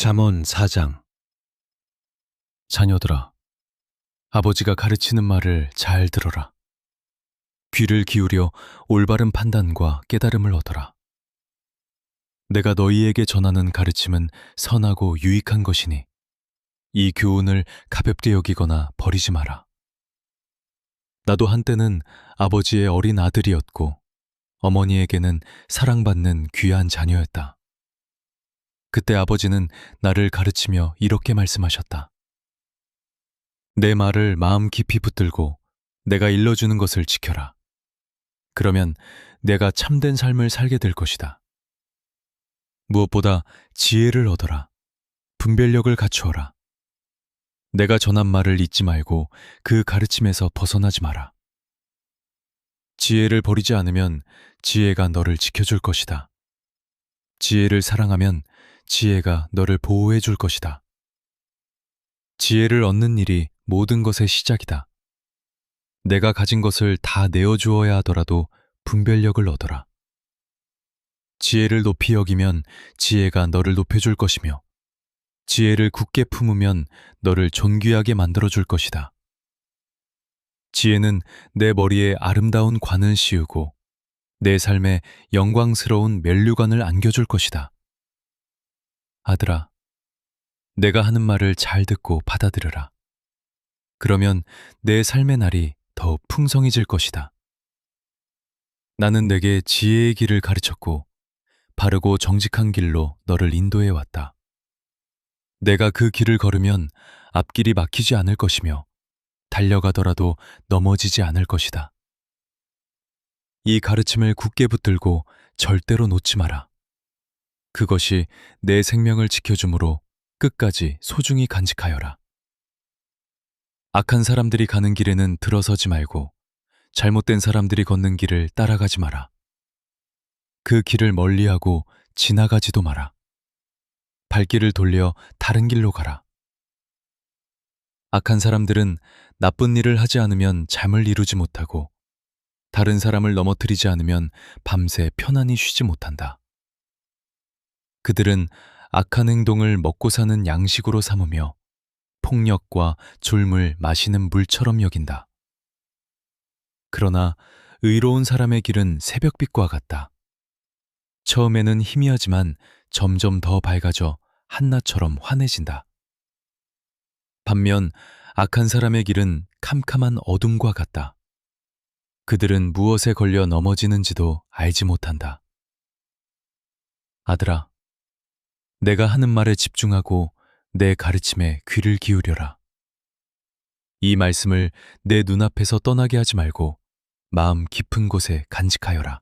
잠언 4장. 자녀들아, 아버지가 가르치는 말을 잘 들어라. 귀를 기울여 올바른 판단과 깨달음을 얻어라. 내가 너희에게 전하는 가르침은 선하고 유익한 것이니 이 교훈을 가볍게 여기거나 버리지 마라. 나도 한때는 아버지의 어린 아들이었고 어머니에게는 사랑받는 귀한 자녀였다. 그때 아버지는 나를 가르치며 이렇게 말씀하셨다. 내 말을 마음 깊이 붙들고 내가 일러주는 것을 지켜라. 그러면 내가 참된 삶을 살게 될 것이다. 무엇보다 지혜를 얻어라. 분별력을 갖추어라. 내가 전한 말을 잊지 말고 그 가르침에서 벗어나지 마라. 지혜를 버리지 않으면 지혜가 너를 지켜줄 것이다. 지혜를 사랑하면 지혜가 너를 보호해 줄 것이다. 지혜를 얻는 일이 모든 것의 시작이다. 내가 가진 것을 다 내어주어야 하더라도 분별력을 얻어라. 지혜를 높이 여기면 지혜가 너를 높여줄 것이며 지혜를 굳게 품으면 너를 존귀하게 만들어줄 것이다. 지혜는 내 머리에 아름다운 관을 씌우고 내 삶에 영광스러운 면류관을 안겨줄 것이다. 아들아, 내가 하는 말을 잘 듣고 받아들여라. 그러면 내 삶의 날이 더욱 풍성해질 것이다. 나는 내게 지혜의 길을 가르쳤고 바르고 정직한 길로 너를 인도해 왔다. 내가 그 길을 걸으면 앞길이 막히지 않을 것이며 달려가더라도 넘어지지 않을 것이다. 이 가르침을 굳게 붙들고 절대로 놓지 마라. 그것이 내 생명을 지켜주므로 끝까지 소중히 간직하여라. 악한 사람들이 가는 길에는 들어서지 말고 잘못된 사람들이 걷는 길을 따라가지 마라. 그 길을 멀리하고 지나가지도 마라. 발길을 돌려 다른 길로 가라. 악한 사람들은 나쁜 일을 하지 않으면 잠을 이루지 못하고 다른 사람을 넘어뜨리지 않으면 밤새 편안히 쉬지 못한다. 그들은 악한 행동을 먹고 사는 양식으로 삼으며 폭력과 졸물 마시는 물처럼 여긴다. 그러나 의로운 사람의 길은 새벽빛과 같다. 처음에는 희미하지만 점점 더 밝아져 한낮처럼 환해진다. 반면 악한 사람의 길은 캄캄한 어둠과 같다. 그들은 무엇에 걸려 넘어지는지도 알지 못한다. 아들아, 내가 하는 말에 집중하고 내 가르침에 귀를 기울여라. 이 말씀을 내 눈앞에서 떠나게 하지 말고 마음 깊은 곳에 간직하여라.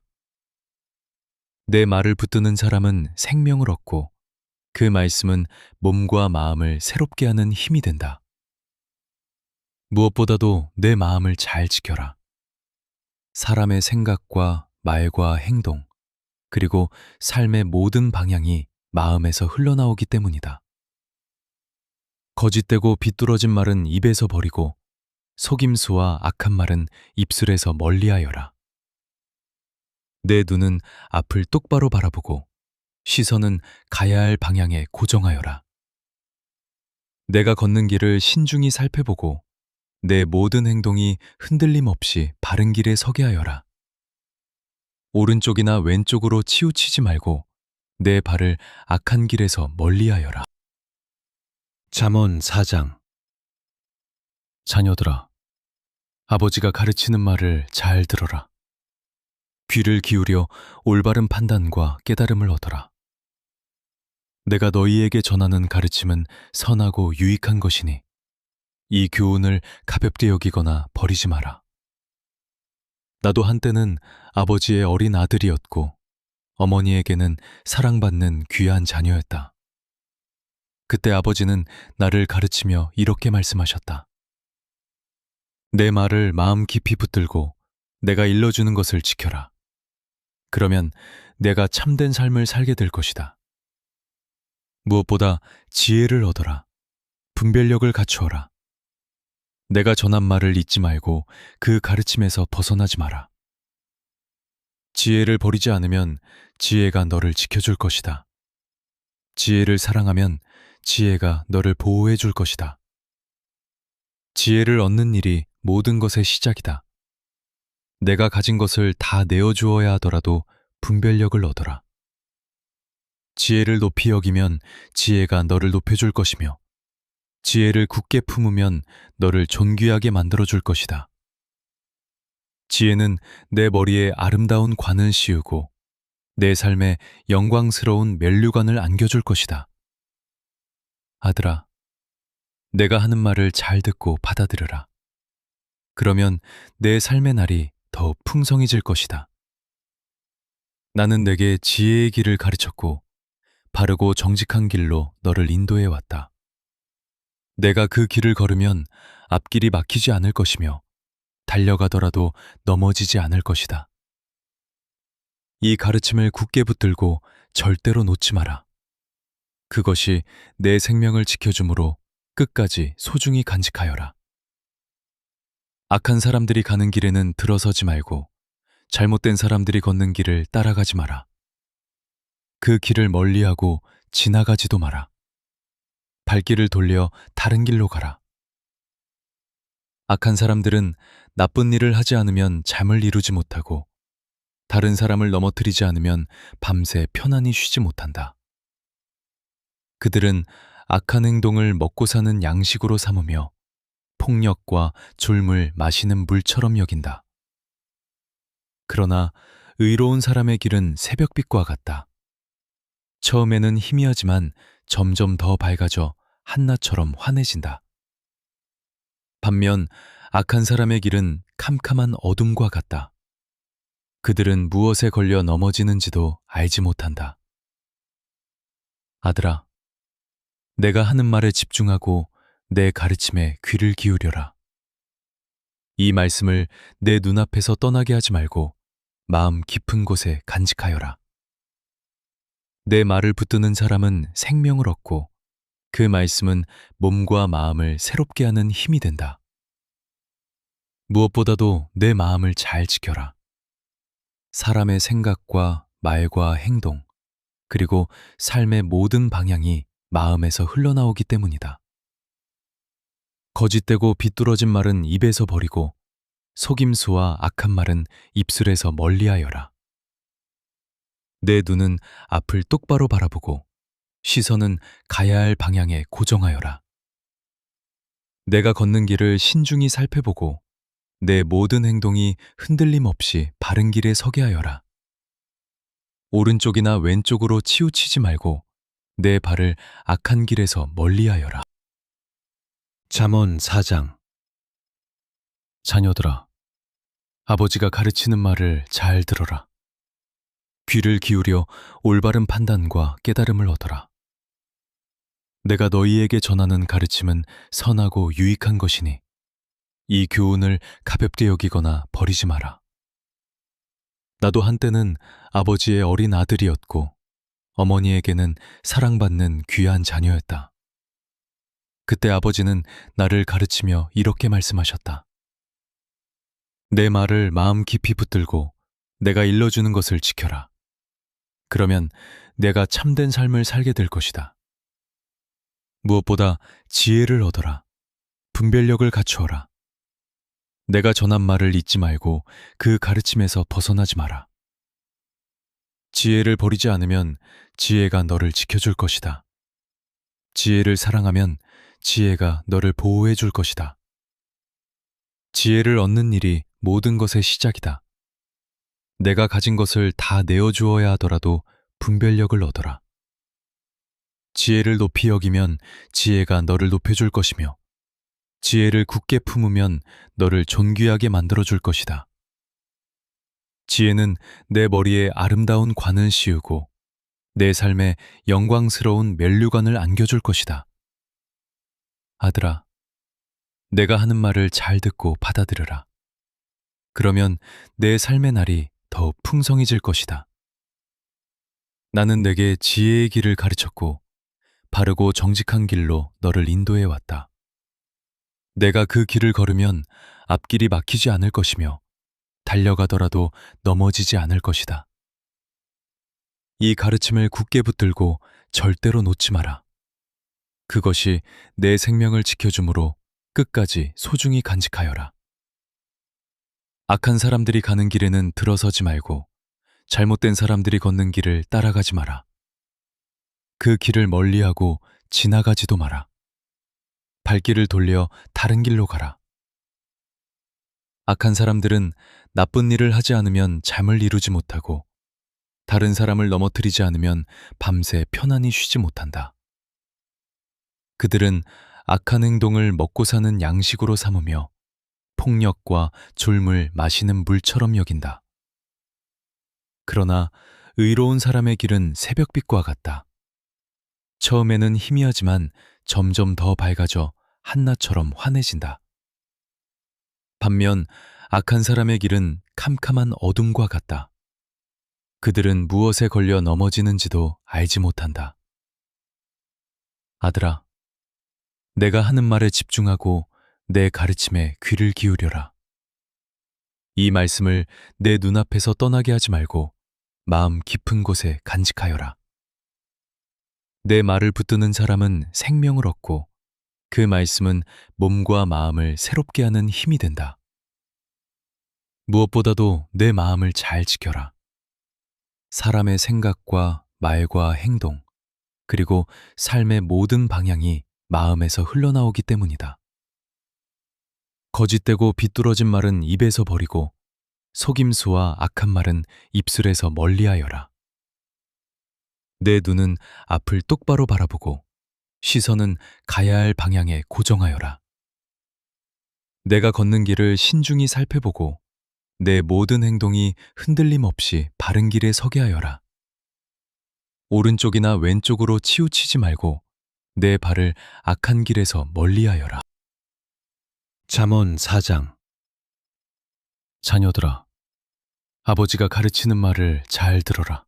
내 말을 붙드는 사람은 생명을 얻고 그 말씀은 몸과 마음을 새롭게 하는 힘이 된다. 무엇보다도 내 마음을 잘 지켜라. 사람의 생각과 말과 행동, 그리고 삶의 모든 방향이 마음에서 흘러나오기 때문이다. 거짓되고 비뚤어진 말은 입에서 버리고 속임수와 악한 말은 입술에서 멀리하여라. 내 눈은 앞을 똑바로 바라보고 시선은 가야 할 방향에 고정하여라. 내가 걷는 길을 신중히 살펴보고 내 모든 행동이 흔들림 없이 바른 길에 서게 하여라. 오른쪽이나 왼쪽으로 치우치지 말고 내 발을 악한 길에서 멀리하여라. 잠언 4장. 자녀들아, 아버지가 가르치는 말을 잘 들어라. 귀를 기울여 올바른 판단과 깨달음을 얻어라. 내가 너희에게 전하는 가르침은 선하고 유익한 것이니 이 교훈을 가볍게 여기거나 버리지 마라. 나도 한때는 아버지의 어린 아들이었고 어머니에게는 사랑받는 귀한 자녀였다. 그때 아버지는 나를 가르치며 이렇게 말씀하셨다. 내 말을 마음 깊이 붙들고 내가 일러주는 것을 지켜라. 그러면 내가 참된 삶을 살게 될 것이다. 무엇보다 지혜를 얻어라. 분별력을 갖추어라. 내가 전한 말을 잊지 말고 그 가르침에서 벗어나지 마라. 지혜를 버리지 않으면 지혜가 너를 지켜줄 것이다. 지혜를 사랑하면 지혜가 너를 보호해 줄 것이다. 지혜를 얻는 일이 모든 것의 시작이다. 내가 가진 것을 다 내어주어야 하더라도 분별력을 얻어라. 지혜를 높이 여기면 지혜가 너를 높여줄 것이며, 지혜를 굳게 품으면 너를 존귀하게 만들어줄 것이다. 지혜는 내 머리에 아름다운 관을 씌우고 내 삶에 영광스러운 면류관을 안겨줄 것이다. 아들아, 내가 하는 말을 잘 듣고 받아들여라. 그러면 내 삶의 날이 더 풍성해질 것이다. 나는 내게 지혜의 길을 가르쳤고 바르고 정직한 길로 너를 인도해 왔다. 내가 그 길을 걸으면 앞길이 막히지 않을 것이며 달려가더라도 넘어지지 않을 것이다. 이 가르침을 굳게 붙들고 절대로 놓지 마라. 그것이 내 생명을 지켜주므로 끝까지 소중히 간직하여라. 악한 사람들이 가는 길에는 들어서지 말고 잘못된 사람들이 걷는 길을 따라가지 마라. 그 길을 멀리하고 지나가지도 마라. 발길을 돌려 다른 길로 가라. 악한 사람들은 나쁜 일을 하지 않으면 잠을 이루지 못하고 다른 사람을 넘어뜨리지 않으면 밤새 편안히 쉬지 못한다. 그들은 악한 행동을 먹고 사는 양식으로 삼으며 폭력과 졸물 마시는 물처럼 여긴다. 그러나 의로운 사람의 길은 새벽빛과 같다. 처음에는 희미하지만 점점 더 밝아져 한낮처럼 환해진다. 반면 악한 사람의 길은 캄캄한 어둠과 같다. 그들은 무엇에 걸려 넘어지는지도 알지 못한다. 아들아, 내가 하는 말에 집중하고 내 가르침에 귀를 기울여라. 이 말씀을 내 눈앞에서 떠나게 하지 말고 마음 깊은 곳에 간직하여라. 내 말을 붙드는 사람은 생명을 얻고 그 말씀은 몸과 마음을 새롭게 하는 힘이 된다. 무엇보다도 내 마음을 잘 지켜라. 사람의 생각과 말과 행동, 그리고 삶의 모든 방향이 마음에서 흘러나오기 때문이다. 거짓되고 비뚤어진 말은 입에서 버리고 속임수와 악한 말은 입술에서 멀리하여라. 내 눈은 앞을 똑바로 바라보고 시선은 가야 할 방향에 고정하여라. 내가 걷는 길을 신중히 살펴보고 내 모든 행동이 흔들림 없이 바른 길에 서게 하여라. 오른쪽이나 왼쪽으로 치우치지 말고 내 발을 악한 길에서 멀리하여라. 잠언 4장. 자녀들아, 아버지가 가르치는 말을 잘 들어라. 귀를 기울여 올바른 판단과 깨달음을 얻어라. 내가 너희에게 전하는 가르침은 선하고 유익한 것이니 이 교훈을 가볍게 여기거나 버리지 마라. 나도 한때는 아버지의 어린 아들이었고 어머니에게는 사랑받는 귀한 자녀였다. 그때 아버지는 나를 가르치며 이렇게 말씀하셨다. 내 말을 마음 깊이 붙들고 내가 일러주는 것을 지켜라. 그러면 내가 참된 삶을 살게 될 것이다. 무엇보다 지혜를 얻어라. 분별력을 갖추어라. 내가 전한 말을 잊지 말고 그 가르침에서 벗어나지 마라. 지혜를 버리지 않으면 지혜가 너를 지켜줄 것이다. 지혜를 사랑하면 지혜가 너를 보호해 줄 것이다. 지혜를 얻는 일이 모든 것의 시작이다. 내가 가진 것을 다 내어주어야 하더라도 분별력을 얻어라. 지혜를 높이 여기면 지혜가 너를 높여줄 것이며, 지혜를 굳게 품으면 너를 존귀하게 만들어줄 것이다. 지혜는 내 머리에 아름다운 관을 씌우고 내 삶에 영광스러운 면류관을 안겨줄 것이다. 아들아, 내가 하는 말을 잘 듣고 받아들여라. 그러면 내 삶의 날이 더 풍성해질 것이다. 나는 내게 지혜의 길을 가르쳤고 바르고 정직한 길로 너를 인도해 왔다. 내가 그 길을 걸으면 앞길이 막히지 않을 것이며 달려가더라도 넘어지지 않을 것이다. 이 가르침을 굳게 붙들고 절대로 놓지 마라. 그것이 내 생명을 지켜주므로 끝까지 소중히 간직하여라. 악한 사람들이 가는 길에는 들어서지 말고 잘못된 사람들이 걷는 길을 따라가지 마라. 그 길을 멀리하고 지나가지도 마라. 발길을 돌려 다른 길로 가라. 악한 사람들은 나쁜 일을 하지 않으면 잠을 이루지 못하고 다른 사람을 넘어뜨리지 않으면 밤새 편안히 쉬지 못한다. 그들은 악한 행동을 먹고 사는 양식으로 삼으며 폭력과 졸물 마시는 물처럼 여긴다. 그러나 의로운 사람의 길은 새벽빛과 같다. 처음에는 희미하지만 점점 더 밝아져 한낮처럼 환해진다. 반면 악한 사람의 길은 캄캄한 어둠과 같다. 그들은 무엇에 걸려 넘어지는지도 알지 못한다. 아들아, 내가 하는 말에 집중하고 내 가르침에 귀를 기울여라. 이 말씀을 내 눈앞에서 떠나게 하지 말고 마음 깊은 곳에 간직하여라. 내 말을 붙드는 사람은 생명을 얻고 그 말씀은 몸과 마음을 새롭게 하는 힘이 된다. 무엇보다도 내 마음을 잘 지켜라. 사람의 생각과 말과 행동, 그리고 삶의 모든 방향이 마음에서 흘러나오기 때문이다. 거짓되고 비뚤어진 말은 입에서 버리고 속임수와 악한 말은 입술에서 멀리하여라. 내 눈은 앞을 똑바로 바라보고 시선은 가야 할 방향에 고정하여라. 내가 걷는 길을 신중히 살펴보고 내 모든 행동이 흔들림 없이 바른 길에 서게 하여라. 오른쪽이나 왼쪽으로 치우치지 말고 내 발을 악한 길에서 멀리하여라. 잠언 4장. 자녀들아, 아버지가 가르치는 말을 잘 들어라.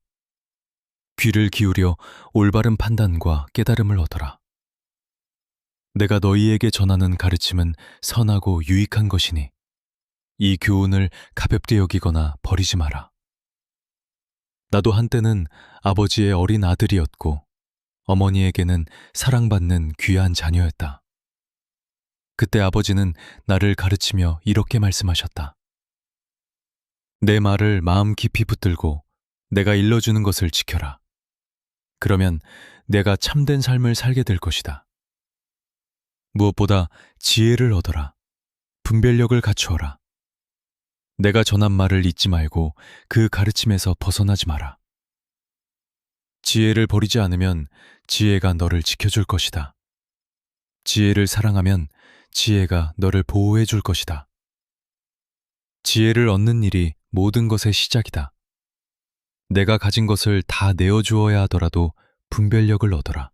귀를 기울여 올바른 판단과 깨달음을 얻어라. 내가 너희에게 전하는 가르침은 선하고 유익한 것이니 이 교훈을 가볍게 여기거나 버리지 마라. 나도 한때는 아버지의 어린 아들이었고 어머니에게는 사랑받는 귀한 자녀였다. 그때 아버지는 나를 가르치며 이렇게 말씀하셨다. 내 말을 마음 깊이 붙들고 내가 일러주는 것을 지켜라. 그러면 내가 참된 삶을 살게 될 것이다. 무엇보다 지혜를 얻어라. 분별력을 갖추어라. 내가 전한 말을 잊지 말고 그 가르침에서 벗어나지 마라. 지혜를 버리지 않으면 지혜가 너를 지켜줄 것이다. 지혜를 사랑하면 지혜가 너를 보호해 줄 것이다. 지혜를 얻는 일이 모든 것의 시작이다. 내가 가진 것을 다 내어주어야 하더라도 분별력을 얻어라.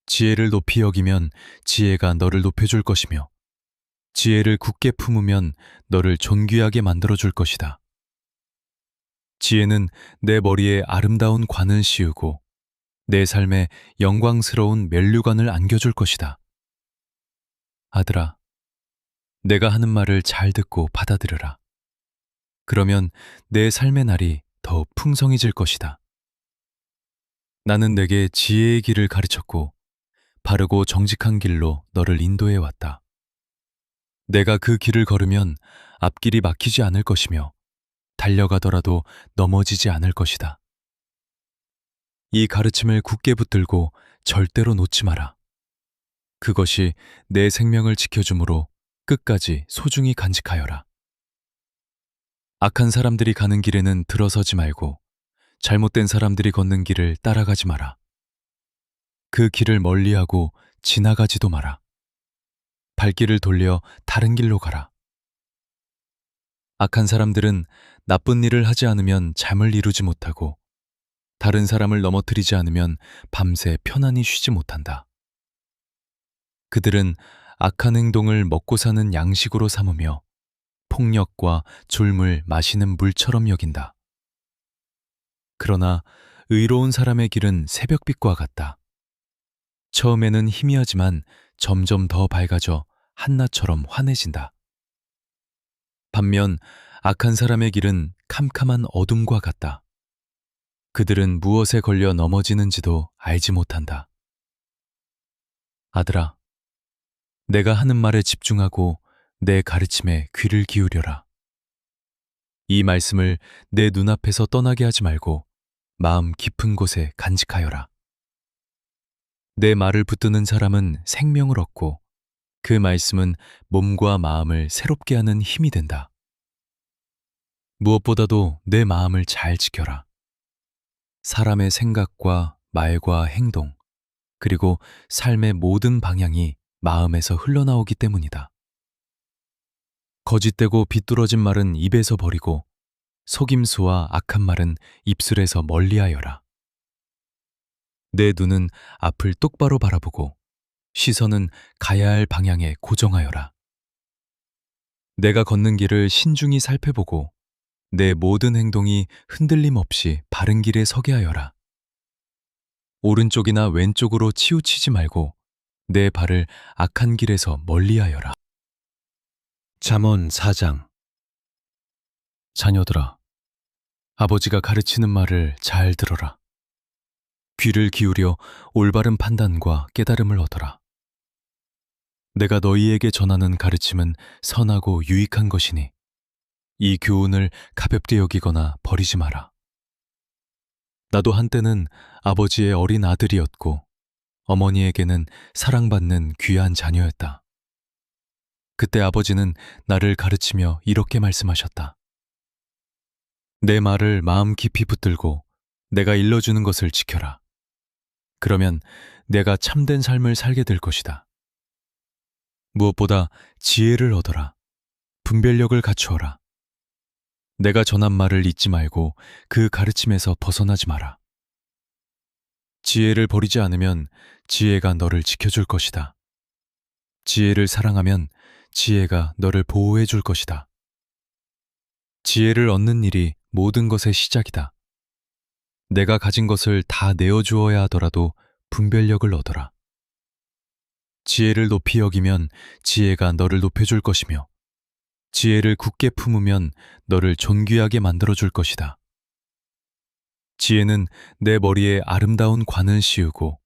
지혜를 높이 여기면 지혜가 너를 높여줄 것이며 지혜를 굳게 품으면 너를 존귀하게 만들어줄 것이다. 지혜는 내 머리에 아름다운 관을 씌우고 내 삶에 영광스러운 면류관을 안겨줄 것이다. 아들아, 내가 하는 말을 잘 듣고 받아들여라. 그러면 내 삶의 날이 더 풍성해질 것이다. 나는 내게 지혜의 길을 가르쳤고 바르고 정직한 길로 너를 인도해 왔다. 내가 그 길을 걸으면 앞길이 막히지 않을 것이며 달려가더라도 넘어지지 않을 것이다. 이 가르침을 굳게 붙들고 절대로 놓지 마라. 그것이 내 생명을 지켜주므로 끝까지 소중히 간직하여라. 악한 사람들이 가는 길에는 들어서지 말고 잘못된 사람들이 걷는 길을 따라가지 마라. 그 길을 멀리하고 지나가지도 마라. 발길을 돌려 다른 길로 가라. 악한 사람들은 나쁜 일을 하지 않으면 잠을 이루지 못하고 다른 사람을 넘어뜨리지 않으면 밤새 편안히 쉬지 못한다. 그들은 악한 행동을 먹고 사는 양식으로 삼으며 폭력과 졸물 마시는 물처럼 여긴다. 그러나 의로운 사람의 길은 새벽빛과 같다. 처음에는 희미하지만 점점 더 밝아져 한낮처럼 환해진다. 반면 악한 사람의 길은 캄캄한 어둠과 같다. 그들은 무엇에 걸려 넘어지는지도 알지 못한다. 아들아, 내가 하는 말에 집중하고 내 가르침에 귀를 기울여라. 이 말씀을 내 눈앞에서 떠나게 하지 말고 마음 깊은 곳에 간직하여라. 내 말을 붙드는 사람은 생명을 얻고 그 말씀은 몸과 마음을 새롭게 하는 힘이 된다. 무엇보다도 내 마음을 잘 지켜라. 사람의 생각과 말과 행동, 그리고 삶의 모든 방향이 마음에서 흘러나오기 때문이다. 거짓되고 비뚤어진 말은 입에서 버리고 속임수와 악한 말은 입술에서 멀리하여라. 내 눈은 앞을 똑바로 바라보고 시선은 가야 할 방향에 고정하여라. 내가 걷는 길을 신중히 살펴보고 내 모든 행동이 흔들림 없이 바른 길에 서게 하여라. 오른쪽이나 왼쪽으로 치우치지 말고 내 발을 악한 길에서 멀리하여라. 잠언 4장. 자녀들아, 아버지가 가르치는 말을 잘 들어라. 귀를 기울여 올바른 판단과 깨달음을 얻어라. 내가 너희에게 전하는 가르침은 선하고 유익한 것이니 이 교훈을 가볍게 여기거나 버리지 마라. 나도 한때는 아버지의 어린 아들이었고 어머니에게는 사랑받는 귀한 자녀였다. 그때 아버지는 나를 가르치며 이렇게 말씀하셨다. 내 말을 마음 깊이 붙들고 내가 일러주는 것을 지켜라. 그러면 내가 참된 삶을 살게 될 것이다. 무엇보다 지혜를 얻어라. 분별력을 갖추어라. 내가 전한 말을 잊지 말고 그 가르침에서 벗어나지 마라. 지혜를 버리지 않으면 지혜가 너를 지켜줄 것이다. 지혜를 사랑하면 지혜가 너를 보호해 줄 것이다. 지혜를 얻는 일이 모든 것의 시작이다. 내가 가진 것을 다 내어주어야 하더라도 분별력을 얻어라. 지혜를 높이 여기면 지혜가 너를 높여줄 것이며 지혜를 굳게 품으면 너를 존귀하게 만들어줄 것이다. 지혜는 내 머리에 아름다운 관을 씌우고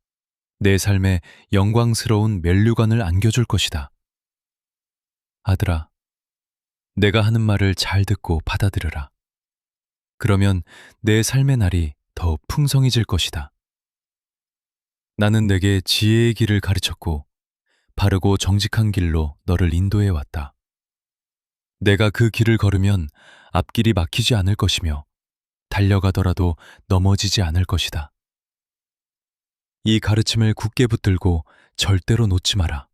내 삶에 영광스러운 면류관을 안겨줄 것이다. 아들아, 내가 하는 말을 잘 듣고 받아들여라. 그러면 내 삶의 날이 더 풍성해질 것이다. 나는 내게 지혜의 길을 가르쳤고 바르고 정직한 길로 너를 인도해 왔다. 내가 그 길을 걸으면 앞길이 막히지 않을 것이며 달려가더라도 넘어지지 않을 것이다. 이 가르침을 굳게 붙들고 절대로 놓지 마라.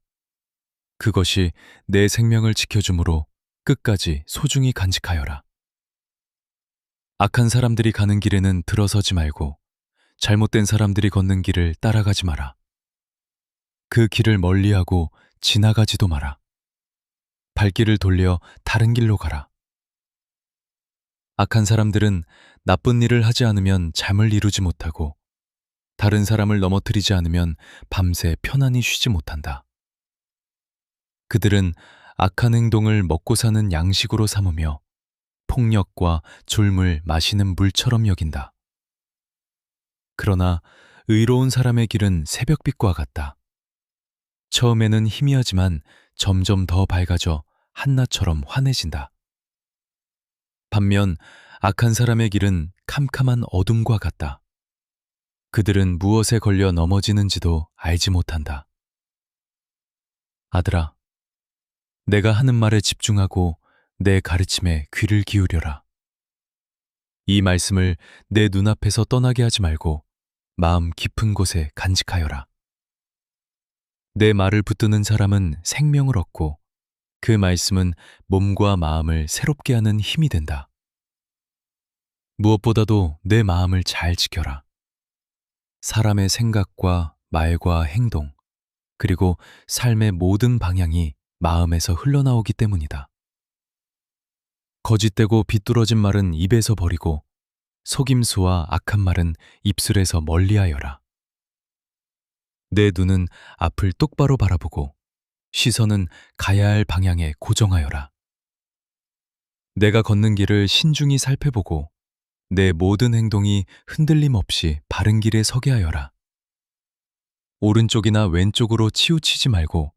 그것이 내 생명을 지켜주므로 끝까지 소중히 간직하여라. 악한 사람들이 가는 길에는 들어서지 말고 잘못된 사람들이 걷는 길을 따라가지 마라. 그 길을 멀리하고 지나가지도 마라. 발길을 돌려 다른 길로 가라. 악한 사람들은 나쁜 일을 하지 않으면 잠을 이루지 못하고 다른 사람을 넘어뜨리지 않으면 밤새 편안히 쉬지 못한다. 그들은 악한 행동을 먹고 사는 양식으로 삼으며 폭력과 졸물 마시는 물처럼 여긴다. 그러나 의로운 사람의 길은 새벽빛과 같다. 처음에는 희미하지만 점점 더 밝아져 한낮처럼 환해진다. 반면 악한 사람의 길은 캄캄한 어둠과 같다. 그들은 무엇에 걸려 넘어지는지도 알지 못한다. 아들아, 내가 하는 말에 집중하고 내 가르침에 귀를 기울여라. 이 말씀을 내 눈앞에서 떠나게 하지 말고 마음 깊은 곳에 간직하여라. 내 말을 붙드는 사람은 생명을 얻고 그 말씀은 몸과 마음을 새롭게 하는 힘이 된다. 무엇보다도 내 마음을 잘 지켜라. 사람의 생각과 말과 행동, 그리고 삶의 모든 방향이 마음에서 흘러나오기 때문이다. 거짓되고 비뚤어진 말은 입에서 버리고 속임수와 악한 말은 입술에서 멀리하여라. 내 눈은 앞을 똑바로 바라보고 시선은 가야 할 방향에 고정하여라. 내가 걷는 길을 신중히 살펴보고 내 모든 행동이 흔들림 없이 바른 길에 서게 하여라. 오른쪽이나 왼쪽으로 치우치지 말고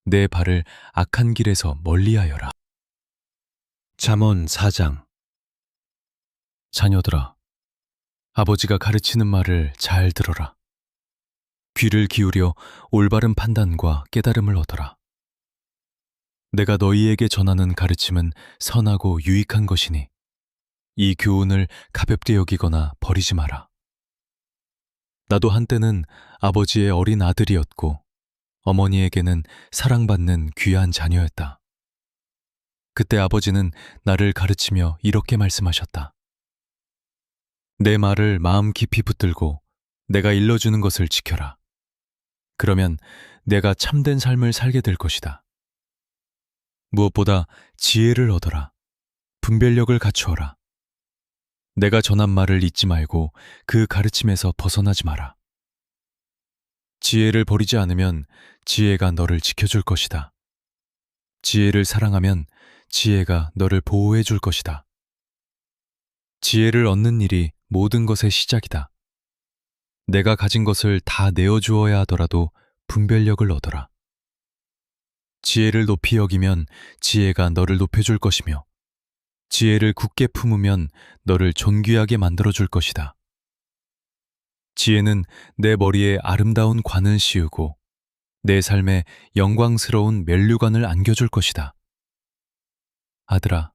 내 발을 악한 길에서 멀리하여라. 잠언 4장. 자녀들아, 아버지가 가르치는 말을 잘 들어라. 귀를 기울여 올바른 판단과 깨달음을 얻어라. 내가 너희에게 전하는 가르침은 선하고 유익한 것이니 이 교훈을 가볍게 여기거나 버리지 마라. 나도 한때는 아버지의 어린 아들이었고 어머니에게는 사랑받는 귀한 자녀였다. 그때 아버지는 나를 가르치며 이렇게 말씀하셨다. 내 말을 마음 깊이 붙들고 내가 일러주는 것을 지켜라. 그러면 내가 참된 삶을 살게 될 것이다. 무엇보다 지혜를 얻어라. 분별력을 갖추어라. 내가 전한 말을 잊지 말고 그 가르침에서 벗어나지 마라. 지혜를 버리지 않으면 지혜가 너를 지켜줄 것이다. 지혜를 사랑하면 지혜가 너를 보호해 줄 것이다. 지혜를 얻는 일이 모든 것의 시작이다. 내가 가진 것을 다 내어주어야 하더라도 분별력을 얻어라. 지혜를 높이 여기면 지혜가 너를 높여줄 것이며 지혜를 굳게 품으면 너를 존귀하게 만들어줄 것이다. 지혜는 내 머리에 아름다운 관을 씌우고 내 삶에 영광스러운 면류관을 안겨줄 것이다. 아들아,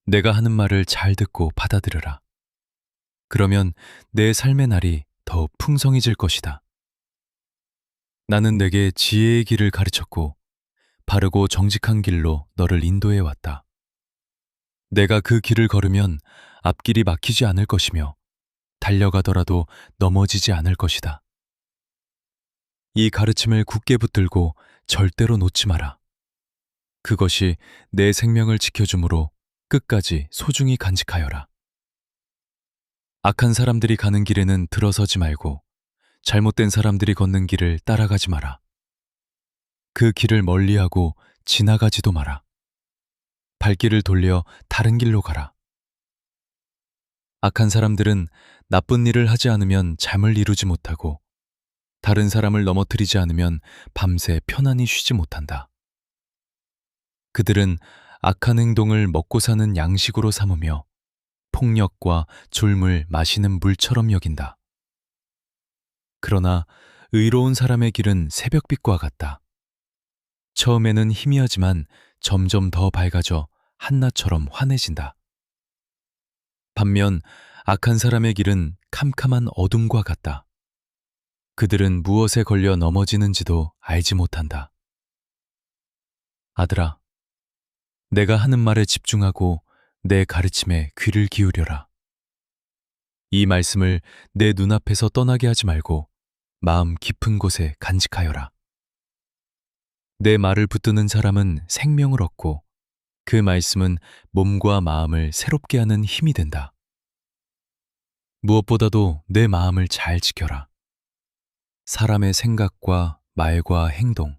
내가 하는 말을 잘 듣고 받아들여라. 그러면 내 삶의 날이 더 풍성해질 것이다. 나는 내게 지혜의 길을 가르쳤고 바르고 정직한 길로 너를 인도해 왔다. 내가 그 길을 걸으면 앞길이 막히지 않을 것이며 달려가더라도 넘어지지 않을 것이다. 이 가르침을 굳게 붙들고 절대로 놓지 마라. 그것이 내 생명을 지켜주므로 끝까지 소중히 간직하여라. 악한 사람들이 가는 길에는 들어서지 말고 잘못된 사람들이 걷는 길을 따라가지 마라. 그 길을 멀리하고 지나가지도 마라. 발길을 돌려 다른 길로 가라. 악한 사람들은 나쁜 일을 하지 않으면 잠을 이루지 못하고 다른 사람을 넘어뜨리지 않으면 밤새 편안히 쉬지 못한다. 그들은 악한 행동을 먹고 사는 양식으로 삼으며 폭력과 졸물 마시는 물처럼 여긴다. 그러나 의로운 사람의 길은 새벽빛과 같다. 처음에는 희미하지만 점점 더 밝아져 한낮처럼 환해진다. 반면 악한 사람의 길은 캄캄한 어둠과 같다. 그들은 무엇에 걸려 넘어지는지도 알지 못한다. 아들아, 내가 하는 말에 집중하고 내 가르침에 귀를 기울여라. 이 말씀을 내 눈앞에서 떠나게 하지 말고 마음 깊은 곳에 간직하여라. 내 말을 붙드는 사람은 생명을 얻고 그 말씀은 몸과 마음을 새롭게 하는 힘이 된다. 무엇보다도 내 마음을 잘 지켜라. 사람의 생각과 말과 행동,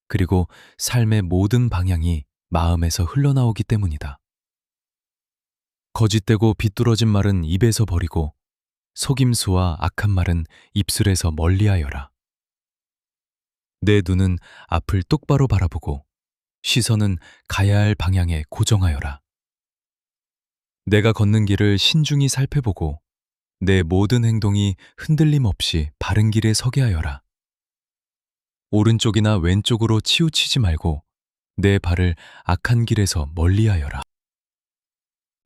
그리고 삶의 모든 방향이 마음에서 흘러나오기 때문이다. 거짓되고 비뚤어진 말은 입에서 버리고 속임수와 악한 말은 입술에서 멀리하여라. 내 눈은 앞을 똑바로 바라보고 시선은 가야 할 방향에 고정하여라. 내가 걷는 길을 신중히 살펴보고 내 모든 행동이 흔들림 없이 바른 길에 서게 하여라. 오른쪽이나 왼쪽으로 치우치지 말고 내 발을 악한 길에서 멀리하여라.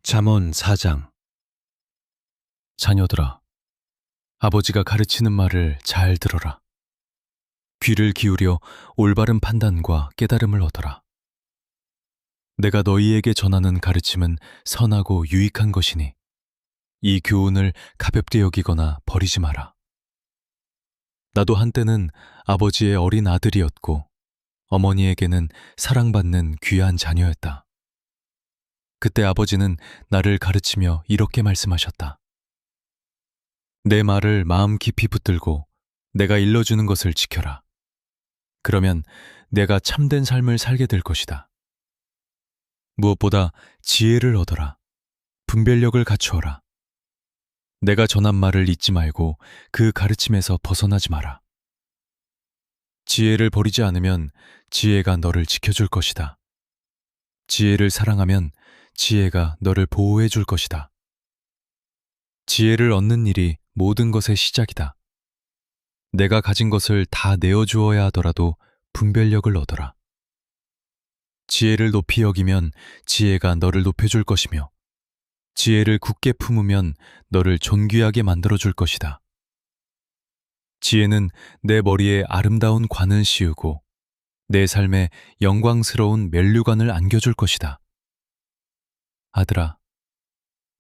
잠언 4장. 자녀들아, 아버지가 가르치는 말을 잘 들어라. 귀를 기울여 올바른 판단과 깨달음을 얻어라. 내가 너희에게 전하는 가르침은 선하고 유익한 것이니 이 교훈을 가볍게 여기거나 버리지 마라. 나도 한때는 아버지의 어린 아들이었고 어머니에게는 사랑받는 귀한 자녀였다. 그때 아버지는 나를 가르치며 이렇게 말씀하셨다. 내 말을 마음 깊이 붙들고 내가 일러주는 것을 지켜라. 그러면 내가 참된 삶을 살게 될 것이다. 무엇보다 지혜를 얻어라. 분별력을 갖추어라. 내가 전한 말을 잊지 말고 그 가르침에서 벗어나지 마라. 지혜를 버리지 않으면 지혜가 너를 지켜줄 것이다. 지혜를 사랑하면 지혜가 너를 보호해 줄 것이다. 지혜를 얻는 일이 모든 것의 시작이다. 내가 가진 것을 다 내어주어야 하더라도 분별력을 얻어라. 지혜를 높이 여기면 지혜가 너를 높여줄 것이며, 지혜를 굳게 품으면 너를 존귀하게 만들어줄 것이다. 지혜는 내 머리에 아름다운 관을 씌우고 내 삶에 영광스러운 면류관을 안겨줄 것이다. 아들아,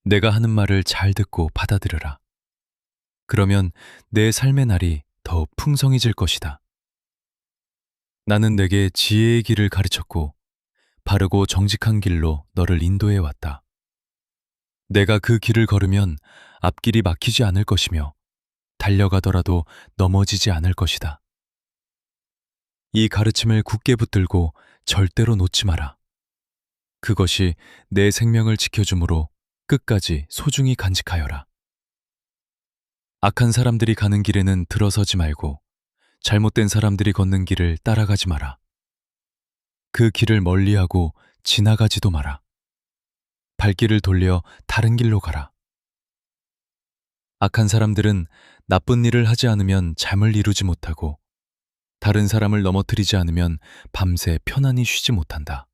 내가 하는 말을 잘 듣고 받아들여라. 그러면 내 삶의 날이 더 풍성해질 것이다. 나는 내게 지혜의 길을 가르쳤고 바르고 정직한 길로 너를 인도해 왔다. 내가 그 길을 걸으면 앞길이 막히지 않을 것이며 달려가더라도 넘어지지 않을 것이다. 이 가르침을 굳게 붙들고 절대로 놓지 마라. 그것이 내 생명을 지켜주므로 끝까지 소중히 간직하여라. 악한 사람들이 가는 길에는 들어서지 말고 잘못된 사람들이 걷는 길을 따라가지 마라. 그 길을 멀리하고 지나가지도 마라. 발길을 돌려 다른 길로 가라. 악한 사람들은 나쁜 일을 하지 않으면 잠을 이루지 못하고 다른 사람을 넘어뜨리지 않으면 밤새 편안히 쉬지 못한다.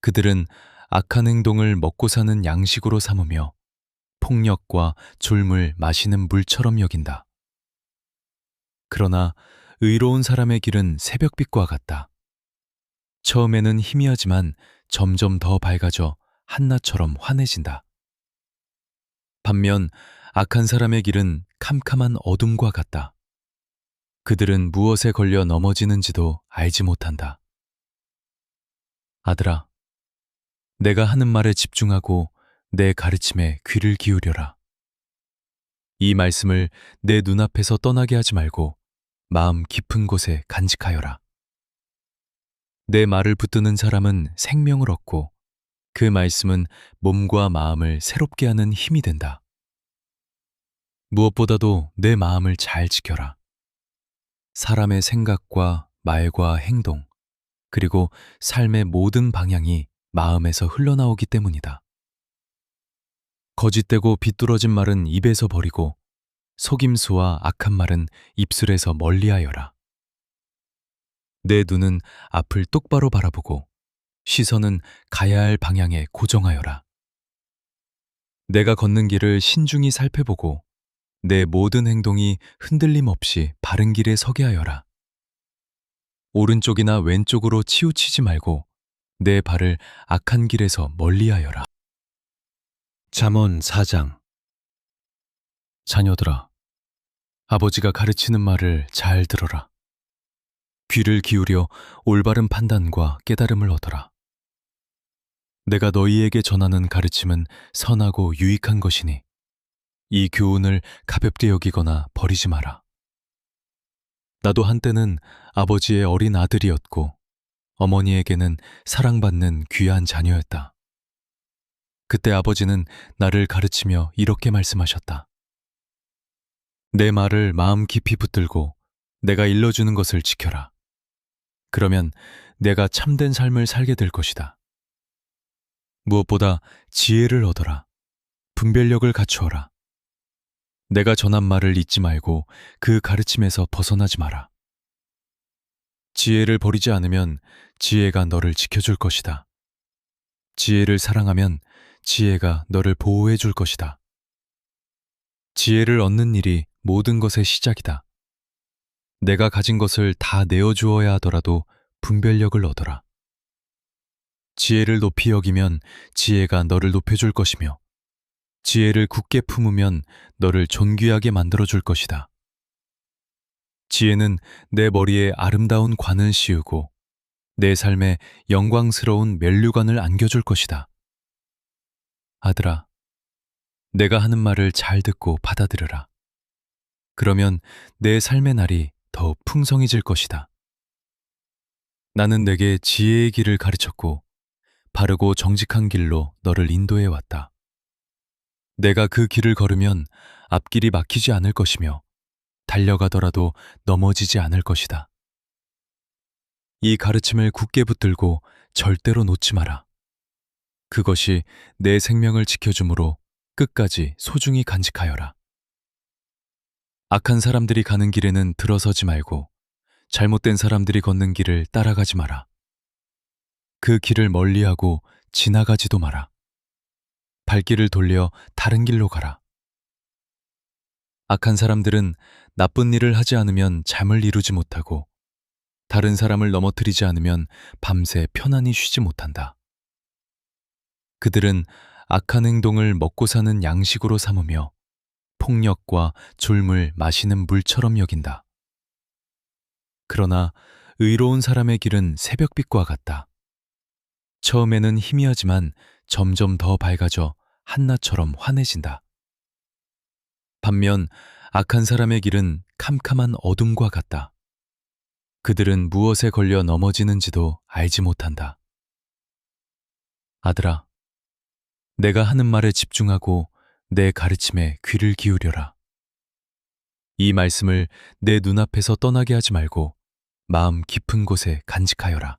그들은 악한 행동을 먹고 사는 양식으로 삼으며 폭력과 졸물 마시는 물처럼 여긴다. 그러나 의로운 사람의 길은 새벽빛과 같다. 처음에는 희미하지만 점점 더 밝아져 한낮처럼 환해진다. 반면 악한 사람의 길은 캄캄한 어둠과 같다. 그들은 무엇에 걸려 넘어지는지도 알지 못한다. 아들아, 내가 하는 말에 집중하고 내 가르침에 귀를 기울여라. 이 말씀을 내 눈앞에서 떠나게 하지 말고 마음 깊은 곳에 간직하여라. 내 말을 붙드는 사람은 생명을 얻고 그 말씀은 몸과 마음을 새롭게 하는 힘이 된다. 무엇보다도 내 마음을 잘 지켜라. 사람의 생각과 말과 행동, 그리고 삶의 모든 방향이 마음에서 흘러나오기 때문이다. 거짓되고 비뚤어진 말은 입에서 버리고 속임수와 악한 말은 입술에서 멀리하여라. 내 눈은 앞을 똑바로 바라보고 시선은 가야 할 방향에 고정하여라. 내가 걷는 길을 신중히 살펴보고 내 모든 행동이 흔들림 없이 바른 길에 서게 하여라. 오른쪽이나 왼쪽으로 치우치지 말고 내 발을 악한 길에서 멀리하여라. 잠언 4장. 자녀들아, 아버지가 가르치는 말을 잘 들어라. 귀를 기울여 올바른 판단과 깨달음을 얻어라. 내가 너희에게 전하는 가르침은 선하고 유익한 것이니 이 교훈을 가볍게 여기거나 버리지 마라. 나도 한때는 아버지의 어린 아들이었고 어머니에게는 사랑받는 귀한 자녀였다. 그때 아버지는 나를 가르치며 이렇게 말씀하셨다. 내 말을 마음 깊이 붙들고 내가 일러주는 것을 지켜라. 그러면 내가 참된 삶을 살게 될 것이다. 무엇보다 지혜를 얻어라. 분별력을 갖추어라. 내가 전한 말을 잊지 말고 그 가르침에서 벗어나지 마라. 지혜를 버리지 않으면 지혜가 너를 지켜줄 것이다. 지혜를 사랑하면 지혜가 너를 보호해 줄 것이다. 지혜를 얻는 일이 모든 것의 시작이다. 내가 가진 것을 다 내어주어야 하더라도 분별력을 얻어라. 지혜를 높이 여기면 지혜가 너를 높여줄 것이며, 지혜를 굳게 품으면 너를 존귀하게 만들어줄 것이다. 지혜는 내 머리에 아름다운 관을 씌우고 내 삶에 영광스러운 면류관을 안겨줄 것이다. 아들아, 내가 하는 말을 잘 듣고 받아들여라. 그러면 내 삶의 날이 더 풍성해질 것이다. 나는 내게 지혜의 길을 가르쳤고 바르고 정직한 길로 너를 인도해 왔다. 내가 그 길을 걸으면 앞길이 막히지 않을 것이며 달려가더라도 넘어지지 않을 것이다. 이 가르침을 굳게 붙들고 절대로 놓지 마라. 그것이 내 생명을 지켜주므로 끝까지 소중히 간직하여라. 악한 사람들이 가는 길에는 들어서지 말고 잘못된 사람들이 걷는 길을 따라가지 마라. 그 길을 멀리하고 지나가지도 마라. 발길을 돌려 다른 길로 가라. 악한 사람들은 나쁜 일을 하지 않으면 잠을 이루지 못하고 다른 사람을 넘어뜨리지 않으면 밤새 편안히 쉬지 못한다. 그들은 악한 행동을 먹고 사는 양식으로 삼으며 폭력과 졸물 마시는 물처럼 여긴다. 그러나 의로운 사람의 길은 새벽빛과 같다. 처음에는 희미하지만 점점 더 밝아져 한낮처럼 환해진다. 반면 악한 사람의 길은 캄캄한 어둠과 같다. 그들은 무엇에 걸려 넘어지는지도 알지 못한다. 아들아, 내가 하는 말에 집중하고 내 가르침에 귀를 기울여라. 이 말씀을 내 눈앞에서 떠나게 하지 말고 마음 깊은 곳에 간직하여라.